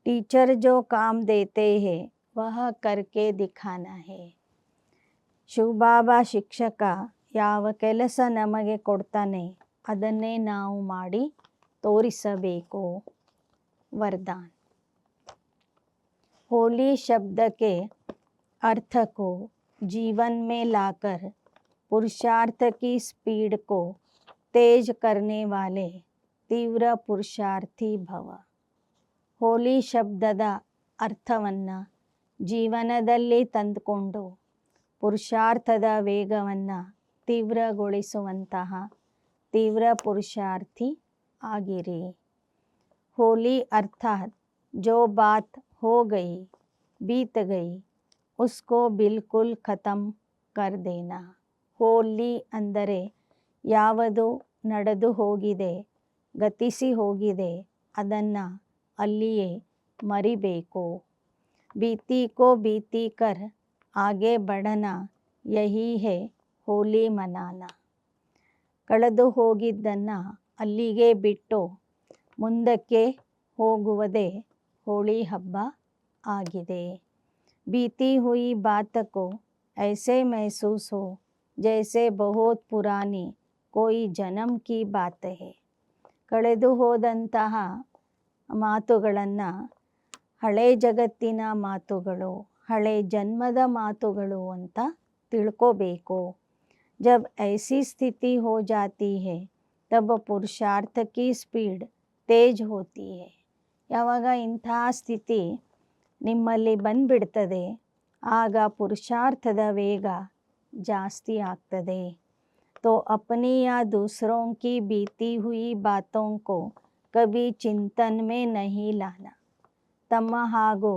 ಟೀಚರ್ जो काम देते हैं वह करके दिखाना है. ಶಿವಬಾಬಾ ಶಿಕ್ಷಕ ಯಾವ ಕೆಲಸ ನಮಗೆ ಕೊಡ್ತಾನೆ ಅದನ್ನೇ ನಾವು ಮಾಡಿ ತೋರಿಸಬೇಕು. वरदान. होली शब्द के अर्थ को जीवन में लाकर पुरुषार्थ की स्पीड को तेज करने वाले ತೀವ್ರ ಪುರುಷಾರ್ಥಿ ಭವ. ಹೋಲಿ ಶಬ್ದದ ಅರ್ಥವನ್ನು ಜೀವನದಲ್ಲಿ ತಂದುಕೊಂಡು ಪುರುಷಾರ್ಥದ ವೇಗವನ್ನು ತೀವ್ರಗೊಳಿಸುವಂತಹ ತೀವ್ರ ಪುರುಷಾರ್ಥಿ ಆಗಿರಿ. ಹೋಲಿ ಅರ್ಥಾತ್ जो बात हो गई बीत गई उसको बिल्कुल ख़त्म कर देना. ಹೋಲಿ ಅಂದರೆ ಯಾವುದು ನಡೆದು ಹೋಗಿದೆ ಗತಿಸಿ ಹೋಗಿದೆ ಅದನ್ನು ಅಲ್ಲಿಯೇ ಮರಿಬೇಕು. बीती को बीती कर आगे बढ़ना यही है ಹೋಲಿ ಮನಾನ. ಕಳೆದು ಹೋಗಿದ್ದನ್ನು ಅಲ್ಲಿಗೆ ಬಿಟ್ಟು ಮುಂದಕ್ಕೆ ಹೋಗುವುದೇ ಹೋಳಿ ಹಬ್ಬ ಆಗಿದೆ. बीती हुई बात को ऐसे महसूस हो जैसे बहुत पुरानी कोई जन्म की बात है. ಕಳೆದು ಹೋದಂತಹ ಮಾತುಗಳನ್ನು ಹಳೆ ಜಗತ್ತಿನ ಮಾತುಗಳು ಹಳೆ ಜನ್ಮದ ಮಾತುಗಳು ಅಂತ ತಿಳ್ಕೋಬೇಕು. जब ऐसी स्थिति हो जाती है तब पुरुषार्थ की स्पीड तेज होती है. ಯಾವಾಗ ಇಂಥ ಸ್ಥಿತಿ ನಿಮ್ಮಲ್ಲಿ ಬಂದ್ಬಿಡ್ತದೆ ಆಗ ಪುರುಷಾರ್ಥದ ವೇಗ ಜಾಸ್ತಿ ಆಗ್ತದೆ. तो अपनी या दूसरों की बीती हुई बातों को कभी चिंतन में नहीं लाना. ತಮ್ಮ ಹಾಗೂ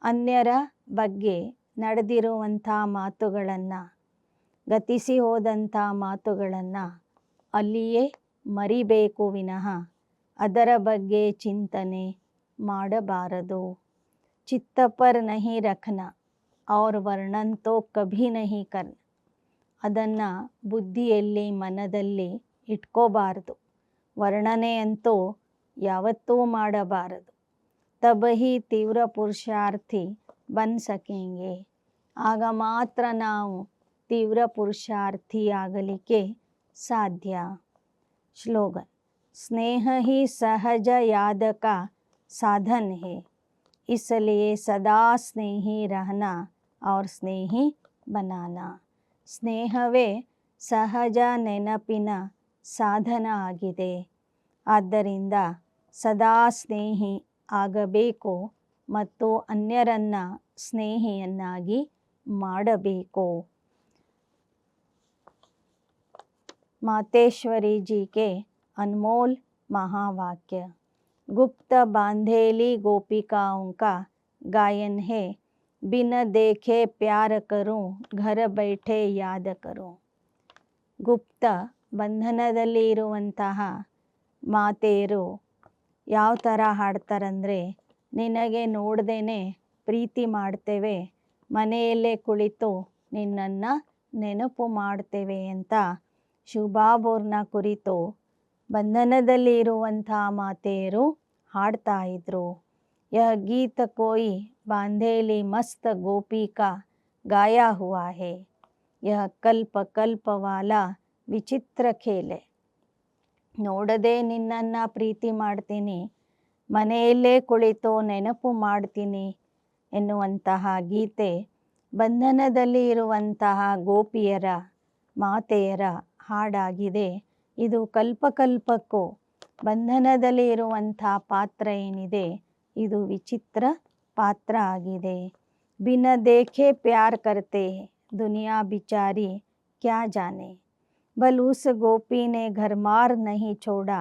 ಅನ್ಯರ ಬಗ್ಗೆ ನಡೆದಿರುವಂಥ ಮಾತುಗಳನ್ನು ಗತಿಸಿ ಹೋದಂಥ ಮಾತುಗಳನ್ನು ಅಲ್ಲಿಯೇ ಮರಿಬೇಕು ವಿನಃ ಅದರ ಬಗ್ಗೆ ಚಿಂತನೆ ಮಾಡಬಾರದು. चित्त पर नहीं रखना और वर्णन तो कभी नहीं करना. ಅದನ್ನು ಬುದ್ಧಿಯಲ್ಲಿ ಮನದಲ್ಲಿ ಇಟ್ಕೋಬಾರದು. ವರ್ಣನೆ ಅಂತೂ ಯಾವತ್ತೂ ಮಾಡಬಾರದು. तब ही ತೀವ್ರ ಪುರುಷಾರ್ಥಿ ಬನ್ ಸಕೆಂಗೆ. ಆಗ ಮಾತ್ರ ನಾವು ತೀವ್ರ ಪುರುಷಾರ್ಥಿ ಆಗಲಿಕ್ಕೆ ಸಾಧ್ಯ. श्लोगन. स्नेह ही सहज याद का साधन है. इसलिए सदा स्नेही रहना और स्नेही बनाना. ಸ್ನೇಹವೇ ಸಹಜ ನೆನಪಿನ ಸಾಧನ ಆಗಿದೆ. ಆದ್ದರಿಂದ ಸದಾ ಸ್ನೇಹಿ ಆಗಬೇಕು ಮತ್ತು ಅನ್ಯರನ್ನು ಸ್ನೇಹಿಯನ್ನಾಗಿ ಮಾಡಬೇಕು. मातेश्वरी जी के अनमोल महावाक्य. गुप्त बांधेली गोपिकाओं का गायन है. बिन देखे प्यार करूं घर बैठे याद करूं. ಗುಪ್ತ ಬಂಧನದಲ್ಲಿ ಇರುವಂತಹ ಮಾತೆಯರು ಯಾವ ಥರ ಹಾಡ್ತಾರಂದರೆ, ನಿನಗೆ ನೋಡ್ದೇನೆ ಪ್ರೀತಿ ಮಾಡ್ತೇವೆ, ಮನೆಯಲ್ಲೇ ಕುಳಿತು ನಿನ್ನನ್ನು ನೆನಪು ಮಾಡ್ತೇವೆ ಅಂತ ಶಿವಬಾಬಾವ್ರನ್ನ ಕುರಿತು ಬಂಧನದಲ್ಲಿ ಇರುವಂಥ ಮಾತೆಯರು ಹಾಡ್ತಾ ಇದ್ರು. यह गीत कोई बांधेली मस्त गोपी का गाया हुआ है. यह ಕಲ್ಪ ಕಲ್ಪ ವಾಲಾ ವಿಚಿತ್ರ ಖೇಲೆ. ನೋಡದೆ ನಿನ್ನನ್ನು ಪ್ರೀತಿ ಮಾಡ್ತೀನಿ, ಮನೆಯಲ್ಲೇ ಕುಳಿತು ನೆನಪು ಮಾಡ್ತೀನಿ ಎನ್ನುವಂತಹ ಗೀತೆ ಬಂಧನದಲ್ಲಿ ಇರುವಂತಹ ಗೋಪಿಯರ ಮಾತೆಯರ ಹಾಡಾಗಿದೆ. ಇದು ಕಲ್ಪಕಲ್ಪಕ್ಕೂ ಬಂಧನದಲ್ಲಿ ಇರುವಂಥ ಪಾತ್ರ ಏನಿದೆ ಇದು ವಿಚಿತ್ರ ಪಾತ್ರ ಆಗಿದೆ. ಬಿನ ದೇಖೆ ಪ್ಯಾರ್ ಕರ್ತೆ दुनिया बिचारी क्या जाने. भल उस गोपी ने घर मार नहीं छोड़ा,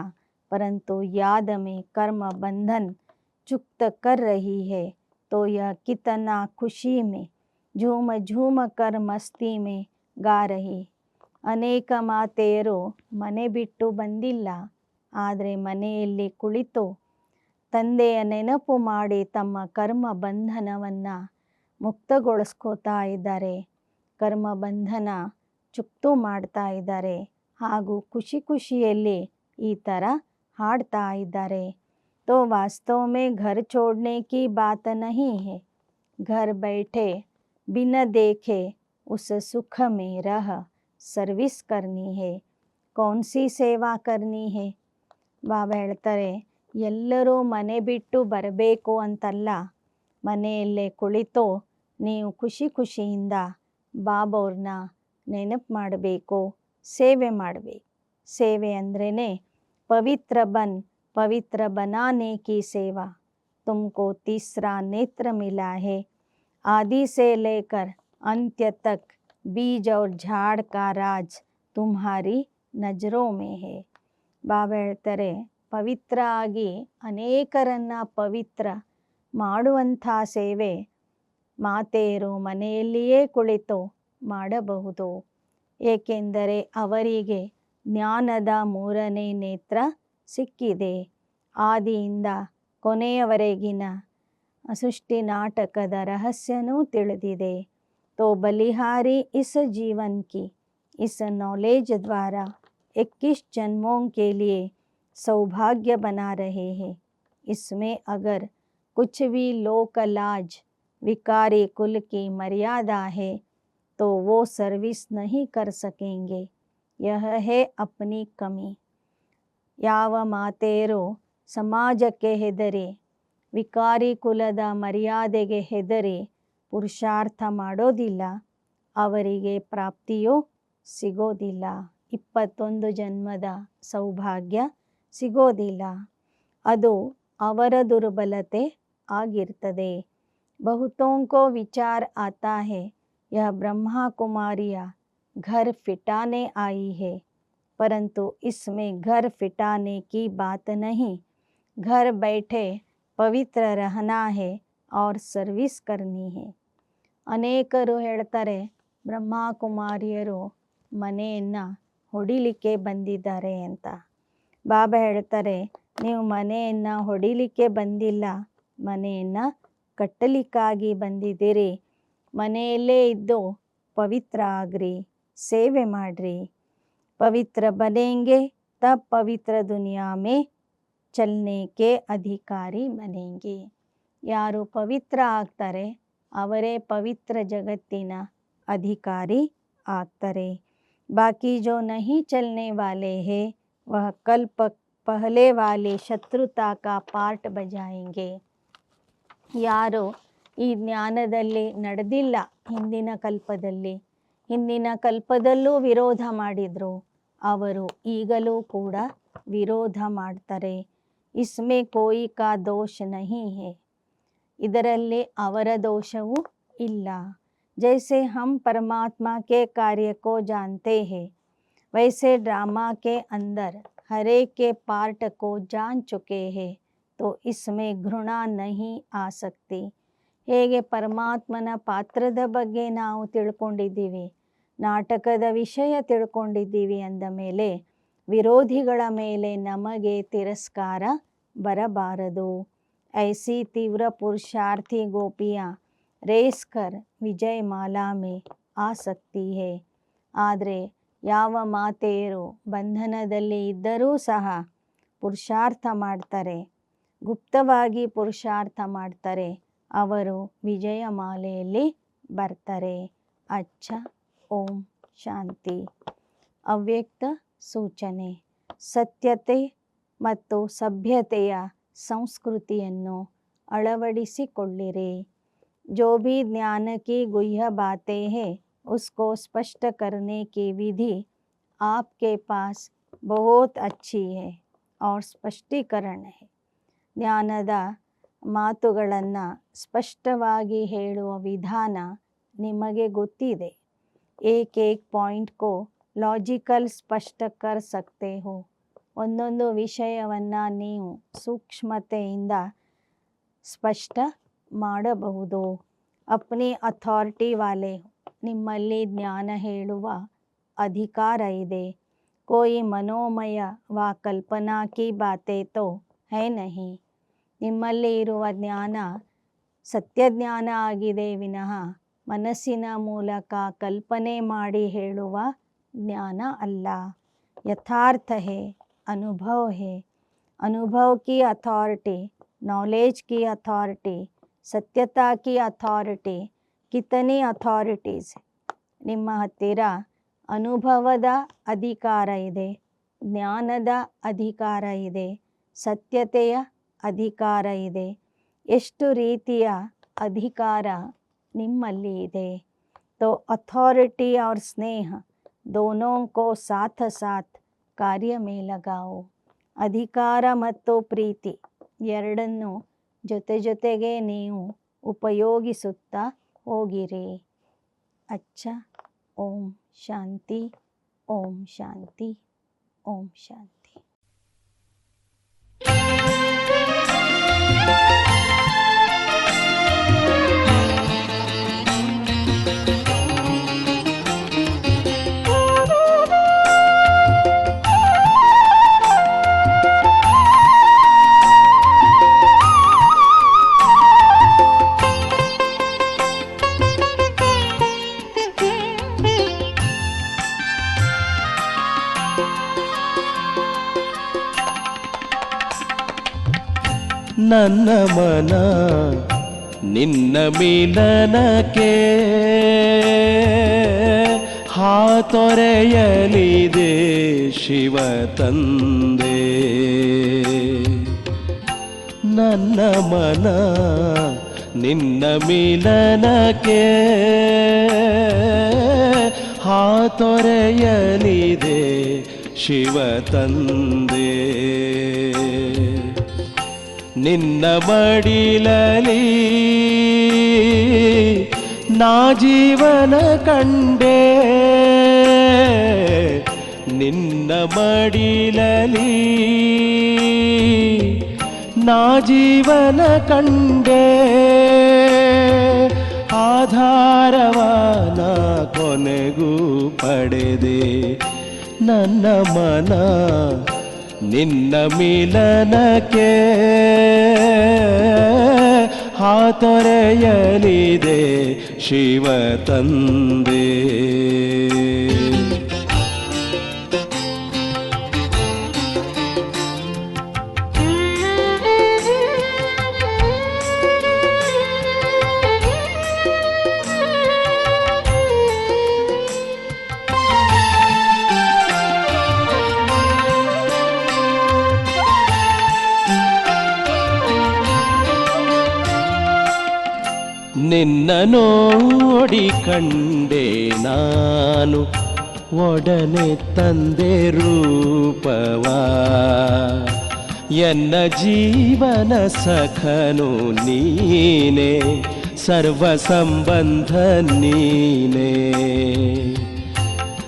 परंतु याद में कर्म बंधन चुक्त कर रही है. तो यह कितना खुशी में झूम झूम कर मस्ती में गा रही. ಅನೇಕ ಮಾತೆಯರು ಮನೆ ಬಿಟ್ಟು ಬಂದಿಲ್ಲ, ಆದರೆ ಮನೆಯಲ್ಲಿ ಕುಳಿತು ತಂದೆಯ ನೆನಪು ಮಾಡಿ ತಮ್ಮ ಕರ್ಮ ಬಂಧನವನ್ನು ಮುಕ್ತಗೊಳಿಸ್ಕೋತಾ ಇದ್ದಾರೆ, ಕರ್ಮ ಬಂಧನ ಚುಕ್ತು ಮಾಡ್ತಾ ಇದ್ದಾರೆ ಹಾಗೂ ಖುಷಿ ಖುಷಿಯಲ್ಲಿ ಈ ಥರ ಹಾಡ್ತಾ ಇದ್ದಾರೆ. तो वास्तव में घर छोड़ने की बात नहीं है, घर बैठे बिन देखे उस सुख में रह सर्विस करनी है. कौन सी ಸೇವಾ करनी है. ಬಾಬಾ ಹೇಳ್ತಾರೆ, ಎಲ್ಲರೂ ಮನೆ ಬಿಟ್ಟು ಬರಬೇಕು ಅಂತಲ್ಲ, ಮನೆಯಲ್ಲೇ ಕುಳಿತು ನೀವು ಖುಷಿ ಖುಷಿಯಿಂದ ಬಾಬವ್ರನ್ನ ನೆನಪು ಮಾಡಬೇಕು, ಸೇವೆ ಮಾಡಬೇಕು. ಸೇವೆ ಅಂದ್ರೇ ಪವಿತ್ರ पवित्र बनाने की सेवा. तुमको तीसरा नेत्र मिला है. आदि से लेकर अंत्य तक बीज और झाड़ का राज तुम्हारी नजरों में है. ಬಾಬಾ ಹೇಳ್ತಾರೆ, ಪವಿತ್ರ ಆಗಿ ಅನೇಕರನ್ನು ಪವಿತ್ರ ಮಾಡುವಂಥ ಸೇವೆ ಮಾತೆಯರು ಮನೆಯಲ್ಲಿಯೇ ಕುಳಿತು ಮಾಡಬಹುದು. ಏಕೆಂದರೆ ಅವರಿಗೆ ಜ್ಞಾನದ ಮೂರನೇ ನೇತ್ರ ಸಿಕ್ಕಿದೆ. ಆದಿಯಿಂದ ಕೊನೆಯವರೆಗಿನ ಸೃಷ್ಟಿ ನಾಟಕದ ರಹಸ್ಯನೂ ತಿಳಿದಿದೆ. तो बलिहारी इस जीवन की इस नॉलेज द्वारा 21 जन्मों के लिए सौभाग्य बना रहे हैं. इसमें अगर कुछ भी लोक लाज विकारी कुल की मर्यादा है तो वो सर्विस नहीं कर सकेंगे. यह है अपनी कमी. ಯಾವ ಮಾತೆಯರು ಸಮಾಜಕ್ಕೆ ಹೆದರಿ ವಿಕಾರಿ ಕುಲದ ಮರ್ಯಾದೆಗೆ ಹೆದರಿ ಪುರುಷಾರ್ಥ ಮಾಡೋದಿಲ್ಲ, ಅವರಿಗೆ ಪ್ರಾಪ್ತಿಯೂ ಸಿಗೋದಿಲ್ಲ, 21 ಜನ್ಮದ ಸೌಭಾಗ್ಯ ಸಿಗೋದಿಲ್ಲ. ಅದು ಅವರ ದುರ್ಬಲತೆ ಆಗಿರ್ತದೆ. बहुतों को विचार आता है यह ब्रह्मा कुमारियाँ घर फिटाने आई है, परंतु इसमें घर फिटाने की बात नहीं, घर बैठे पवित्र रहना है और सर्विस करनी है. ಅನೇಕರು ಹೇಳ್ತಾರೆ ಬ್ರಹ್ಮಕುಮಾರಿಯರು ಮನೆಯನ್ನು ಹೊಡಿಲಿಕ್ಕೆ ಬಂದಿದ್ದಾರೆ ಅಂತ. ಬಾಬಾ ಹೇಳ್ತಾರೆ, ನೀವು ಮನೆಯನ್ನು ಹೊಡಿಲಿಕ್ಕೆ ಬಂದಿಲ್ಲ, ಮನೆಯನ್ನು ಕಟ್ಟಲಿಕ್ಕಾಗಿ ಬಂದಿದ್ದೀರಿ. ಮನೆಯಲ್ಲೇ ಇದ್ದು ಪವಿತ್ರ ಆಗ್ರಿ, ಸೇವೆ ಮಾಡ್ರಿ. पवित्र बनेंगे तब पवित्र दुनिया में चलने के अधिकारी बनेंगे. ಯಾರು ಪವಿತ್ರ ಆಗ್ತಾರೆ ಅವರೇ ಪವಿತ್ರ ಜಗತ್ತಿನ ಅಧಿಕಾರಿ ಆಗ್ತಾರೆ. बाकी जो नहीं चलने वाले हैं वह कल पहले वाले शत्रुता का पार्ट बजाएंगे. ಯಾರು ಈ ಜ್ಞಾನದಲ್ಲಿ ನಡೆದಿಲ್ಲ, ಹಿಂದಿನ ಕಲ್ಪದಲ್ಲೂ ವಿರೋಧ ಮಾಡಿದರು, ಅವರು ಈಗಲೂ ಕೂಡ ವಿರೋಧ ಮಾಡ್ತಾರೆ. ಇಸ್ಮೆ ಕೋಯಿ ಕಾ ದೋಷ ನಹಿ ಹೇ. ಇದರಲ್ಲಿ ಅವರ ದೋಷವೂ ಇಲ್ಲ. ಜೈಸೆ ಹಮ್ ಪರಮಾತ್ಮ ಕೆ ಕಾರ್ಯ ಕೋ ಜಾನ್ತೆ ಹೇ, ವೈಸೆ ಡ್ರಾಮಾ ಕೆ ಅಂದರ್ ಹರೇ ಕೆ ಪಾರ್ಟ್ ಕೋ ಜಾನ್ ಚುಕೆ ಹೇ, ತೋ ಇಸ್ಮೆ ಘೃಣಾ ನಹಿ ಆ ಸಕ್ತಿ. ಹೇಗೆ ಪರಮಾತ್ಮನ ಪಾತ್ರದ ಬಗ್ಗೆ ನಾವು ತಿಳ್ಕೊಂಡಿದ್ದೀವಿ, ನಾಟಕದ ವಿಷಯ ತಿಳ್ಕೊಂಡಿದ್ದೀವಿ ಅಂದ ಮೇಲೆ ವಿರೋಧಿಗಳ ಮೇಲೆ ನಮಗೆ ತಿರಸ್ಕಾರ ಬರಬಾರದು. ಐಸಿ ತೀವ್ರ ಪುರುಷಾರ್ಥಿ ಗೋಪಿಯಾ ರೇಸ್ಕರ್ ವಿಜಯ ಮಾಲಾ ಮೇ ಆಸಕ್ತಿ ಹೇ. ಆದರೆ ಯಾವ ಮಾತೆಯರು ಬಂಧನದಲ್ಲಿ ಇದ್ದರೂ ಸಹ ಪುರುಷಾರ್ಥ ಮಾಡ್ತಾರೆ, ಗುಪ್ತವಾಗಿ ಪುರುಷಾರ್ಥ ಮಾಡ್ತಾರೆ ಅವರು ವಿಜಯಮಾಲೆಯಲ್ಲಿ ಬರ್ತಾರೆ. ಅಚ್ಚ. ಓಂ ಶಾಂತಿ. ಅವ್ಯಕ್ತ ಸೂಚನೆ. ಸತ್ಯತೆ ಮತ್ತು ಸಭ್ಯತೆಯ ಸಂಸ್ಕೃತಿಯನ್ನು ಅಳವಡಿಸಿಕೊಳ್ಳಿರಿ. जो भी ज्ञान की गुह्य बातें हैं उसको स्पष्ट करने की विधि आपके पास बहुत अच्छी है और ಸ್ಪಷ್ಟೀಕರಣ है. ಜ್ಞಾನದ ಮಾತುಗಳನ್ನು ಸ್ಪಷ್ಟವಾಗಿ ಹೇಳುವ ವಿಧಾನ ನಿಮಗೆ ಗೊತ್ತಿದೆ. ಏಕ್ ಏಕ್ ಪಾಯಿಂಟ್ ಕೋ ಲಾಜಿಕಲ್ ಸ್ಪಷ್ಟ ಕರ್ ಸಕ್ತೆ ಹೋ. ಒಂದೊಂದು ವಿಷಯವನ್ನು ನೀವು ಸೂಕ್ಷ್ಮತೆಯಿಂದ ಸ್ಪಷ್ಟ ಮಾಡಬಹುದು. ಅಪ್ನಿ ಅಥಾರಿಟಿ ವಾಲೆ, ನಿಮ್ಮಲ್ಲಿ ಜ್ಞಾನ ಹೇಳುವ ಅಧಿಕಾರ ಇದೆ. ಕೋಯಿ ಮನೋಮಯ ವ ಕಲ್ಪನಾ ಕಿ ಬಾತೆ ತೋ ಹೈ ನಹಿ. ನಿಮ್ಮಲ್ಲಿ ಇರುವ ಜ್ಞಾನ ಸತ್ಯಜ್ಞಾನ ಆಗಿದೆ ವಿನಃ ಮನಸ್ಸಿನ ಮೂಲಕ ಕಲ್ಪನೆ ಮಾಡಿ ಹೇಳುವ ಜ್ಞಾನ ಅಲ್ಲ. ಯಥಾರ್ಥ ಹೇ, ಅನುಭವ ಹೇ. ಅನುಭವ ಕಿ ಅಥಾರಿಟಿ, नॉलेज की अथॉरिटी, सत्यता की अथॉरिटी, कितनी ಅಥಾರಿಟೀಸ್. ನಿಮ್ಮ ಹತ್ತಿರ ಅನುಭವದ ಅಧಿಕಾರ ಇದೆ, ಜ್ಞಾನದ ಅಧಿಕಾರ ಇದೆ, ಸತ್ಯತೆಯ ಅಧಿಕಾರ ಇದೆ. ಎಷ್ಟು ರೀತಿಯ ಅಧಿಕಾರ ನಿಮ್ಮಲ್ಲಿ ಇದೆ. तो अथॉरिटी और स्नेह दोनों को साथ साथ कार्य में लगाओ. ಅಧಿಕಾರ ಮತ್ತು ಪ್ರೀತಿ ಎರಡನ್ನು ಜೊತೆ ಜೊತೆಗೆ ನೀವು ಉಪಯೋಗಿಸುತ್ತಾ ಹೋಗಿರಿ. ಅಚ್ಚ. ಓಂ ಶಾಂತಿ. ಓಂ ಶಾಂತಿ. ಓಂ ಶಾಂತಿ. ನನ್ನ ಮನ ನಿನ್ನ ಮಿಲನಕ್ಕೆ ಹಾತೊರೆಯಲಿದೆ ಶಿವ ತಂದೆ. ನನ್ನ ಮನ ನಿನ್ನ ಮಿಲನಕ್ಕೆ ಹಾತೊರೆಯಲಿದೆ ಶಿವ ತಂದೆ. ನಿನ್ನ ಮಡಿಲಲಿ ನಾ ಜೀವನ ಕಂಡೆ. ನಿನ್ನ ಮಡಿಲಲಿ ನಾ ಜೀವನ ಕಂಡೆ. ಆಧಾರವಾನ ಕೊನೆಗೂ ಪಡೆದೆ. ನನ್ನ ಮನ ನಿನ್ನ ಮಿಲನಕ್ಕೆ ಹಾತೊರೆಯಲಿದೆ ಶಿವ ತಂದೆ. ನಿನ್ನ ನೋಡಿ ಕಂಡೆ ನಾನು ಒಡನೆ ತಂದೆ ರೂಪವ. ಎನ್ನ ಜೀವನ ಸಖನು ನೀನೆ, ಸರ್ವ ಸಂಬಂಧ ನೀನೆ.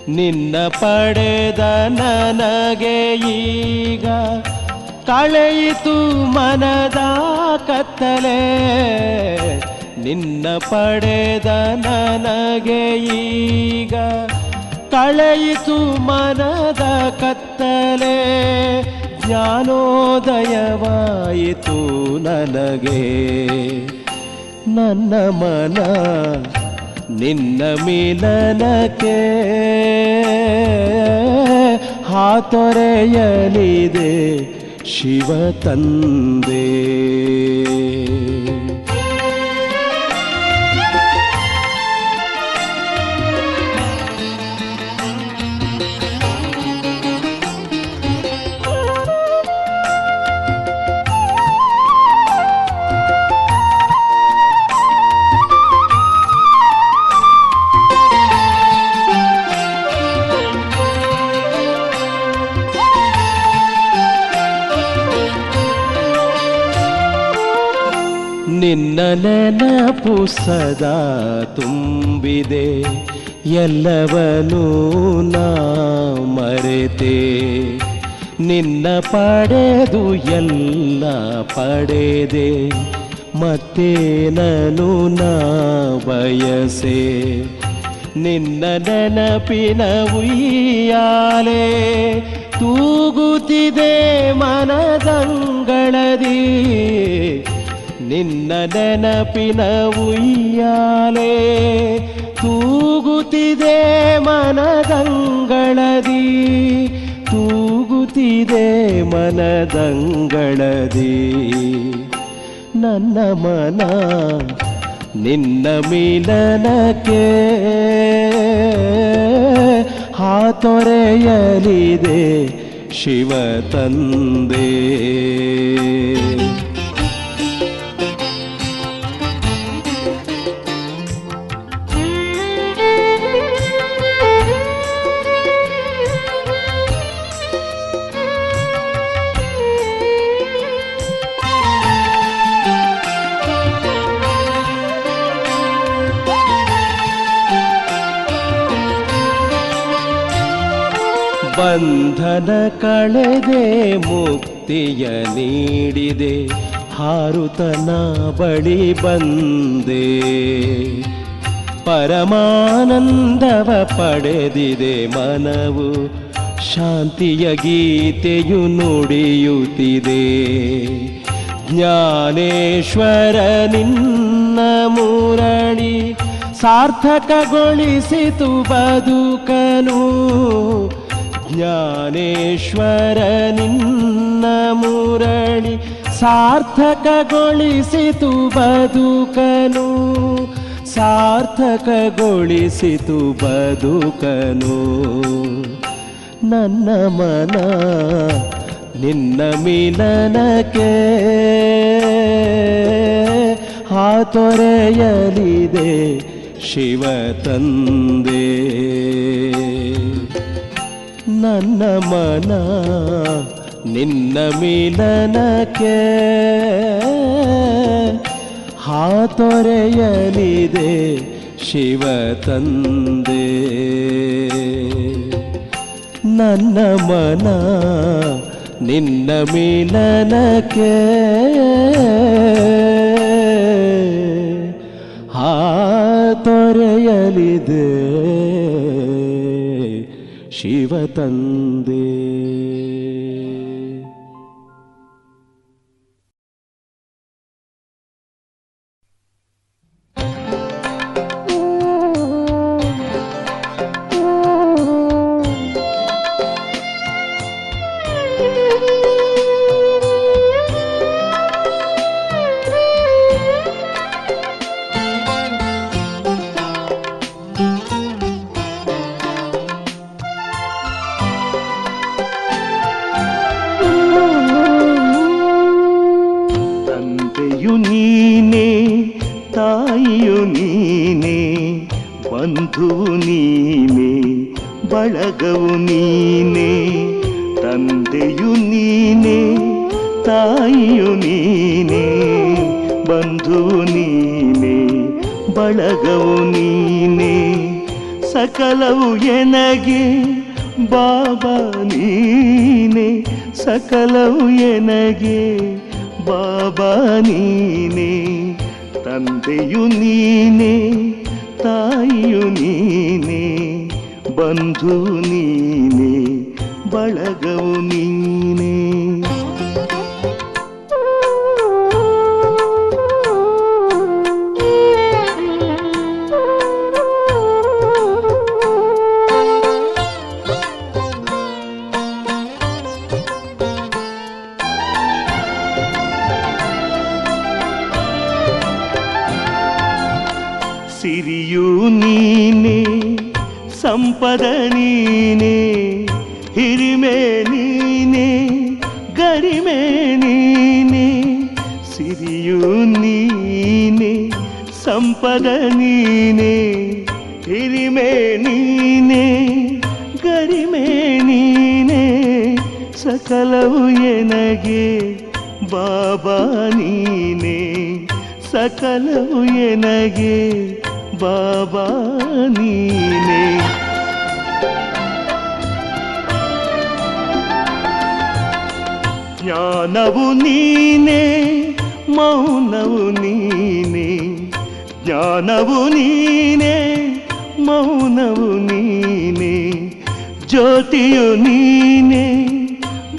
ನಿನ್ನ ಪಡೆದ ನನಗೆ ಈಗ ಕಳೆಯಿತು ಮನದ ಕತ್ತಲೆ. ನಿನ್ನ ಪಡೆದ ನನಗೆ ಈಗ ಕಳೆಯಿತು ಮನದ ಕತ್ತಲೆ. ಜ್ಞಾನೋದಯವಾಯಿತು ನನಗೆ. ನನ್ನ ಮನ ನಿನ್ನ ಮಿಲನಕ್ಕೆ ಹಾತೊರೆಯಲಿದೆ ಶಿವ ತಂದೆ. ನಿನ್ನ ನೆನಪು ಸದಾ ತುಂಬಿದೆ, ಎಲ್ಲವನ್ನೂ ನಾ ಮರೆತೆ. ನಿನ್ನ ಪಡೆದು ಎಲ್ಲ ಪಡೆದೆ, ಮತ್ತೇನನು ನಾ ಬಯಸೆ. ನಿನ್ನ ನೆನಪಿನ ಉಯ್ಯಾಲೆ ತೂಗುತ್ತಿದೆ ಮನದಂಗಳದಿ. ನಿನ್ನ ನೆನಪಿನ ಉಯ್ಯಾಲೆ ತೂಗುತ್ತಿದೆ ಮನದಂಗಳದಿ, ತೂಗುತ್ತಿದೆ ಮನದಂಗಳದಿ. ನನ್ನ ಮನ ನಿನ್ನ ಮಿಲನಕ್ಕೆ ಹಾತೊರೆಯಲಿದೆ ಶಿವ ತಂದೆ. ಬಂಧನ ಕಳೆದೆ ಮುಕ್ತಿಯ ನೀಡಿದೆ, ಹಾರುತನ ಬಳಿ ಬಂದೆ. ಪರಮಾನಂದವ ಪಡೆದಿದೆ ಮನವು, ಶಾಂತಿಯ ಗೀತೆಯು ನುಡಿಯುತ್ತಿದೆ. ಜ್ಞಾನೇಶ್ವರ ನಿನ್ನ ಮುರಳಿ ಸಾರ್ಥಕಗೊಳಿಸಿತು ಬದುಕನು. ಜ್ಞಾನೇಶ್ವರ ನಿನ್ನ ಮುರಳಿ ಸಾರ್ಥಕಗೊಳಿಸಿತು ಬದುಕನು, ಸಾರ್ಥಕಗೊಳಿಸಿತು ಬದುಕನು. ನನ್ನ ಮನ ನಿನ್ನ ಮಿಲನಕ್ಕೆ ಹಾತೊರೆಯಲಿದೆ ಶಿವ ತಂದೆ. ನನ್ನ ಮನ ನಿನ್ನ ಮಿಲನಕ್ಕೆ ಹಾತೊರೆಯಲಿದೆ ಶಿವ ತಂದೆ. ನನ್ನ ಮನ ನಿನ್ನ ಮಿಲನಕ್ಕೆ ಹಾತೊರೆಯಲಿದೆ ಶಿವ ತಂದೆ. ಬಂಧುವು ನೀನೆ, ಬಳಗವು ನೀನೆ, ತಂದೆಯು ನೀನೆ, ತಾಯಿಯು ನೀನೆ, ಬಂಧುವು ನೀನೆ, ಬಳಗವು ನೀನೆ, ಸಕಲವು ಎನಗೆ ಬಾಬಾ ನೀನೆ, ಸಕಲವು ಎನಗೆ ಬಾಬಾ ನೀನೆ, ತಂದೆಯು ನೀನೆ, ತಾಯಿಯು ನೀನೆ, ಬಂಧು ನೀನೆ, ಬಳಗವು ನೀನೆ. ಸಿರಿಯೂ ನೀನೆ ಸಂಪದ ನೀನೆ ಹಿರಿಮೆ ನೀನೆ ಗರಿಮೆ ನೀನೆ ಸಿರಿಯೂ ನೀನೆ ಸಂಪದ ನೀನೆ ಹಿರಿಮೆ ನೀನೆ ಗರಿಮೆ ನೀನೆ ಸಕಲವು ಎನಗೆ ಬಾಬಾ ನೀನೆ ಸಕಲವು ಎನಗೆ ಬಾಬಾ ನೀನೆ ಜ್ಞಾನವು ನೀನೆ ಮೌನವು ನೀನೆ ಜ್ಞಾನವು ನೀನೆ ಮೌನವು ನೀನೆ ಜ್ಯೋತಿಯು ನೀನೆ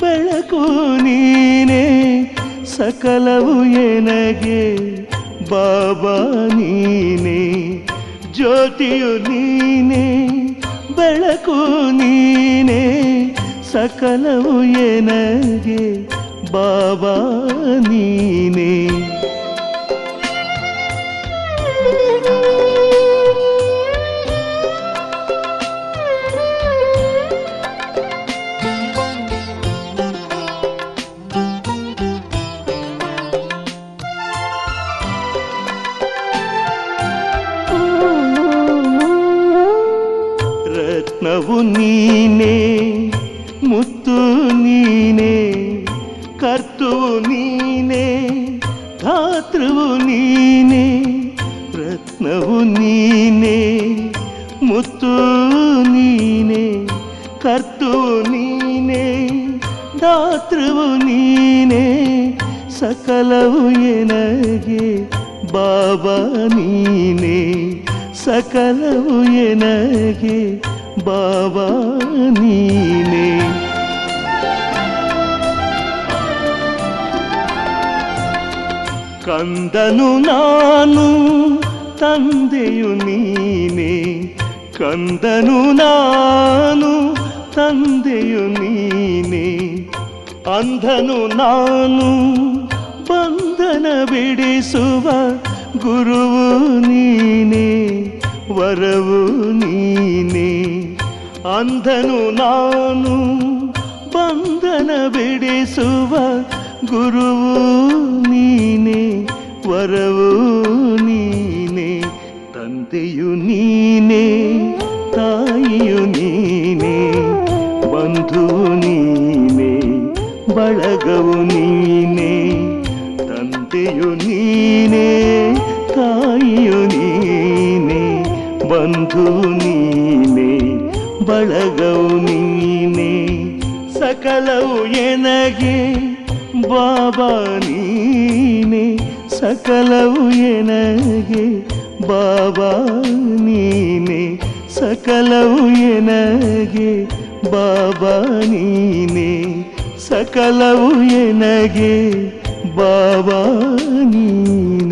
ಬೆಳಕು ನೀನೆ ಸಕಲವು ಎನಗೆ ಬಾಬಾ ನೀನೆ ಜ್ಯೋತಿಯು ನೀನೆ ಬೆಳಕು ನೀನೆ ಸಕಲವು ಎನಗೆ ಬಾಬಾ ನೀನೆ ರತ್ನವು ನೀನೆ ಮುತ್ತು ನೀನೆ ಕರ್ತುವು ನೀನೆ ಧಾತೃವು ನೀನೆ ರತ್ನವು ನೀನೆ ಮುತ್ತು ನೀನೆ ಕರ್ತುವು ನೀನೆ ಧಾತೃವು ನೀನೆ ಸಕಲವು ಎನಗೆ ಬಾಬಾ ನೀನೆ ಸಕಲವು ಎನಗೆ ಬಾಬಾ ನೀನೆ ಕಂದನು ನಾನು ತಂದೆಯು ನೀನೆ ಕಂದನು ನಾನು ತಂದೆಯು ನೀನೆ ಅಂಧನು ನಾನು ಬಂಧನ ಬಿಡಿಸುವ ಗುರುವು ನೀನೆ ವರವು ನೀನೆ ಅಂಧನು ನಾನು ಬಂಧನ ಬಿಡಿಸುವ ಗುರುವು ನೀನೆ ವರವು ನೀನೆ ತಂದೆಯು ನೀನೆ ತಾಯಿಯು ನೀನೆ ಬಂಧುವು ನೀನೆ ಬಳಗವು ನೀನೆ ತಂದೆಯು ನೀನೆ ತಾಯಿಯು ನೀನೆ ಬಂಧುವು ನೀನೆ ಬಳಗವು ನೀನೆ ಸಕಲವು ಎನಗೆ ಬಾಬಾ ನೀನೆ ಸಕಲವು ಎನಗೆ ಬಾಬಾ ನೀನೆ ಸಕಲವು ಎನಗೆ ಬಾಬಾ ನೀನೆ ಸಕಲವು ಎನಗೆ ಬಾಬಾ ನೀನೆ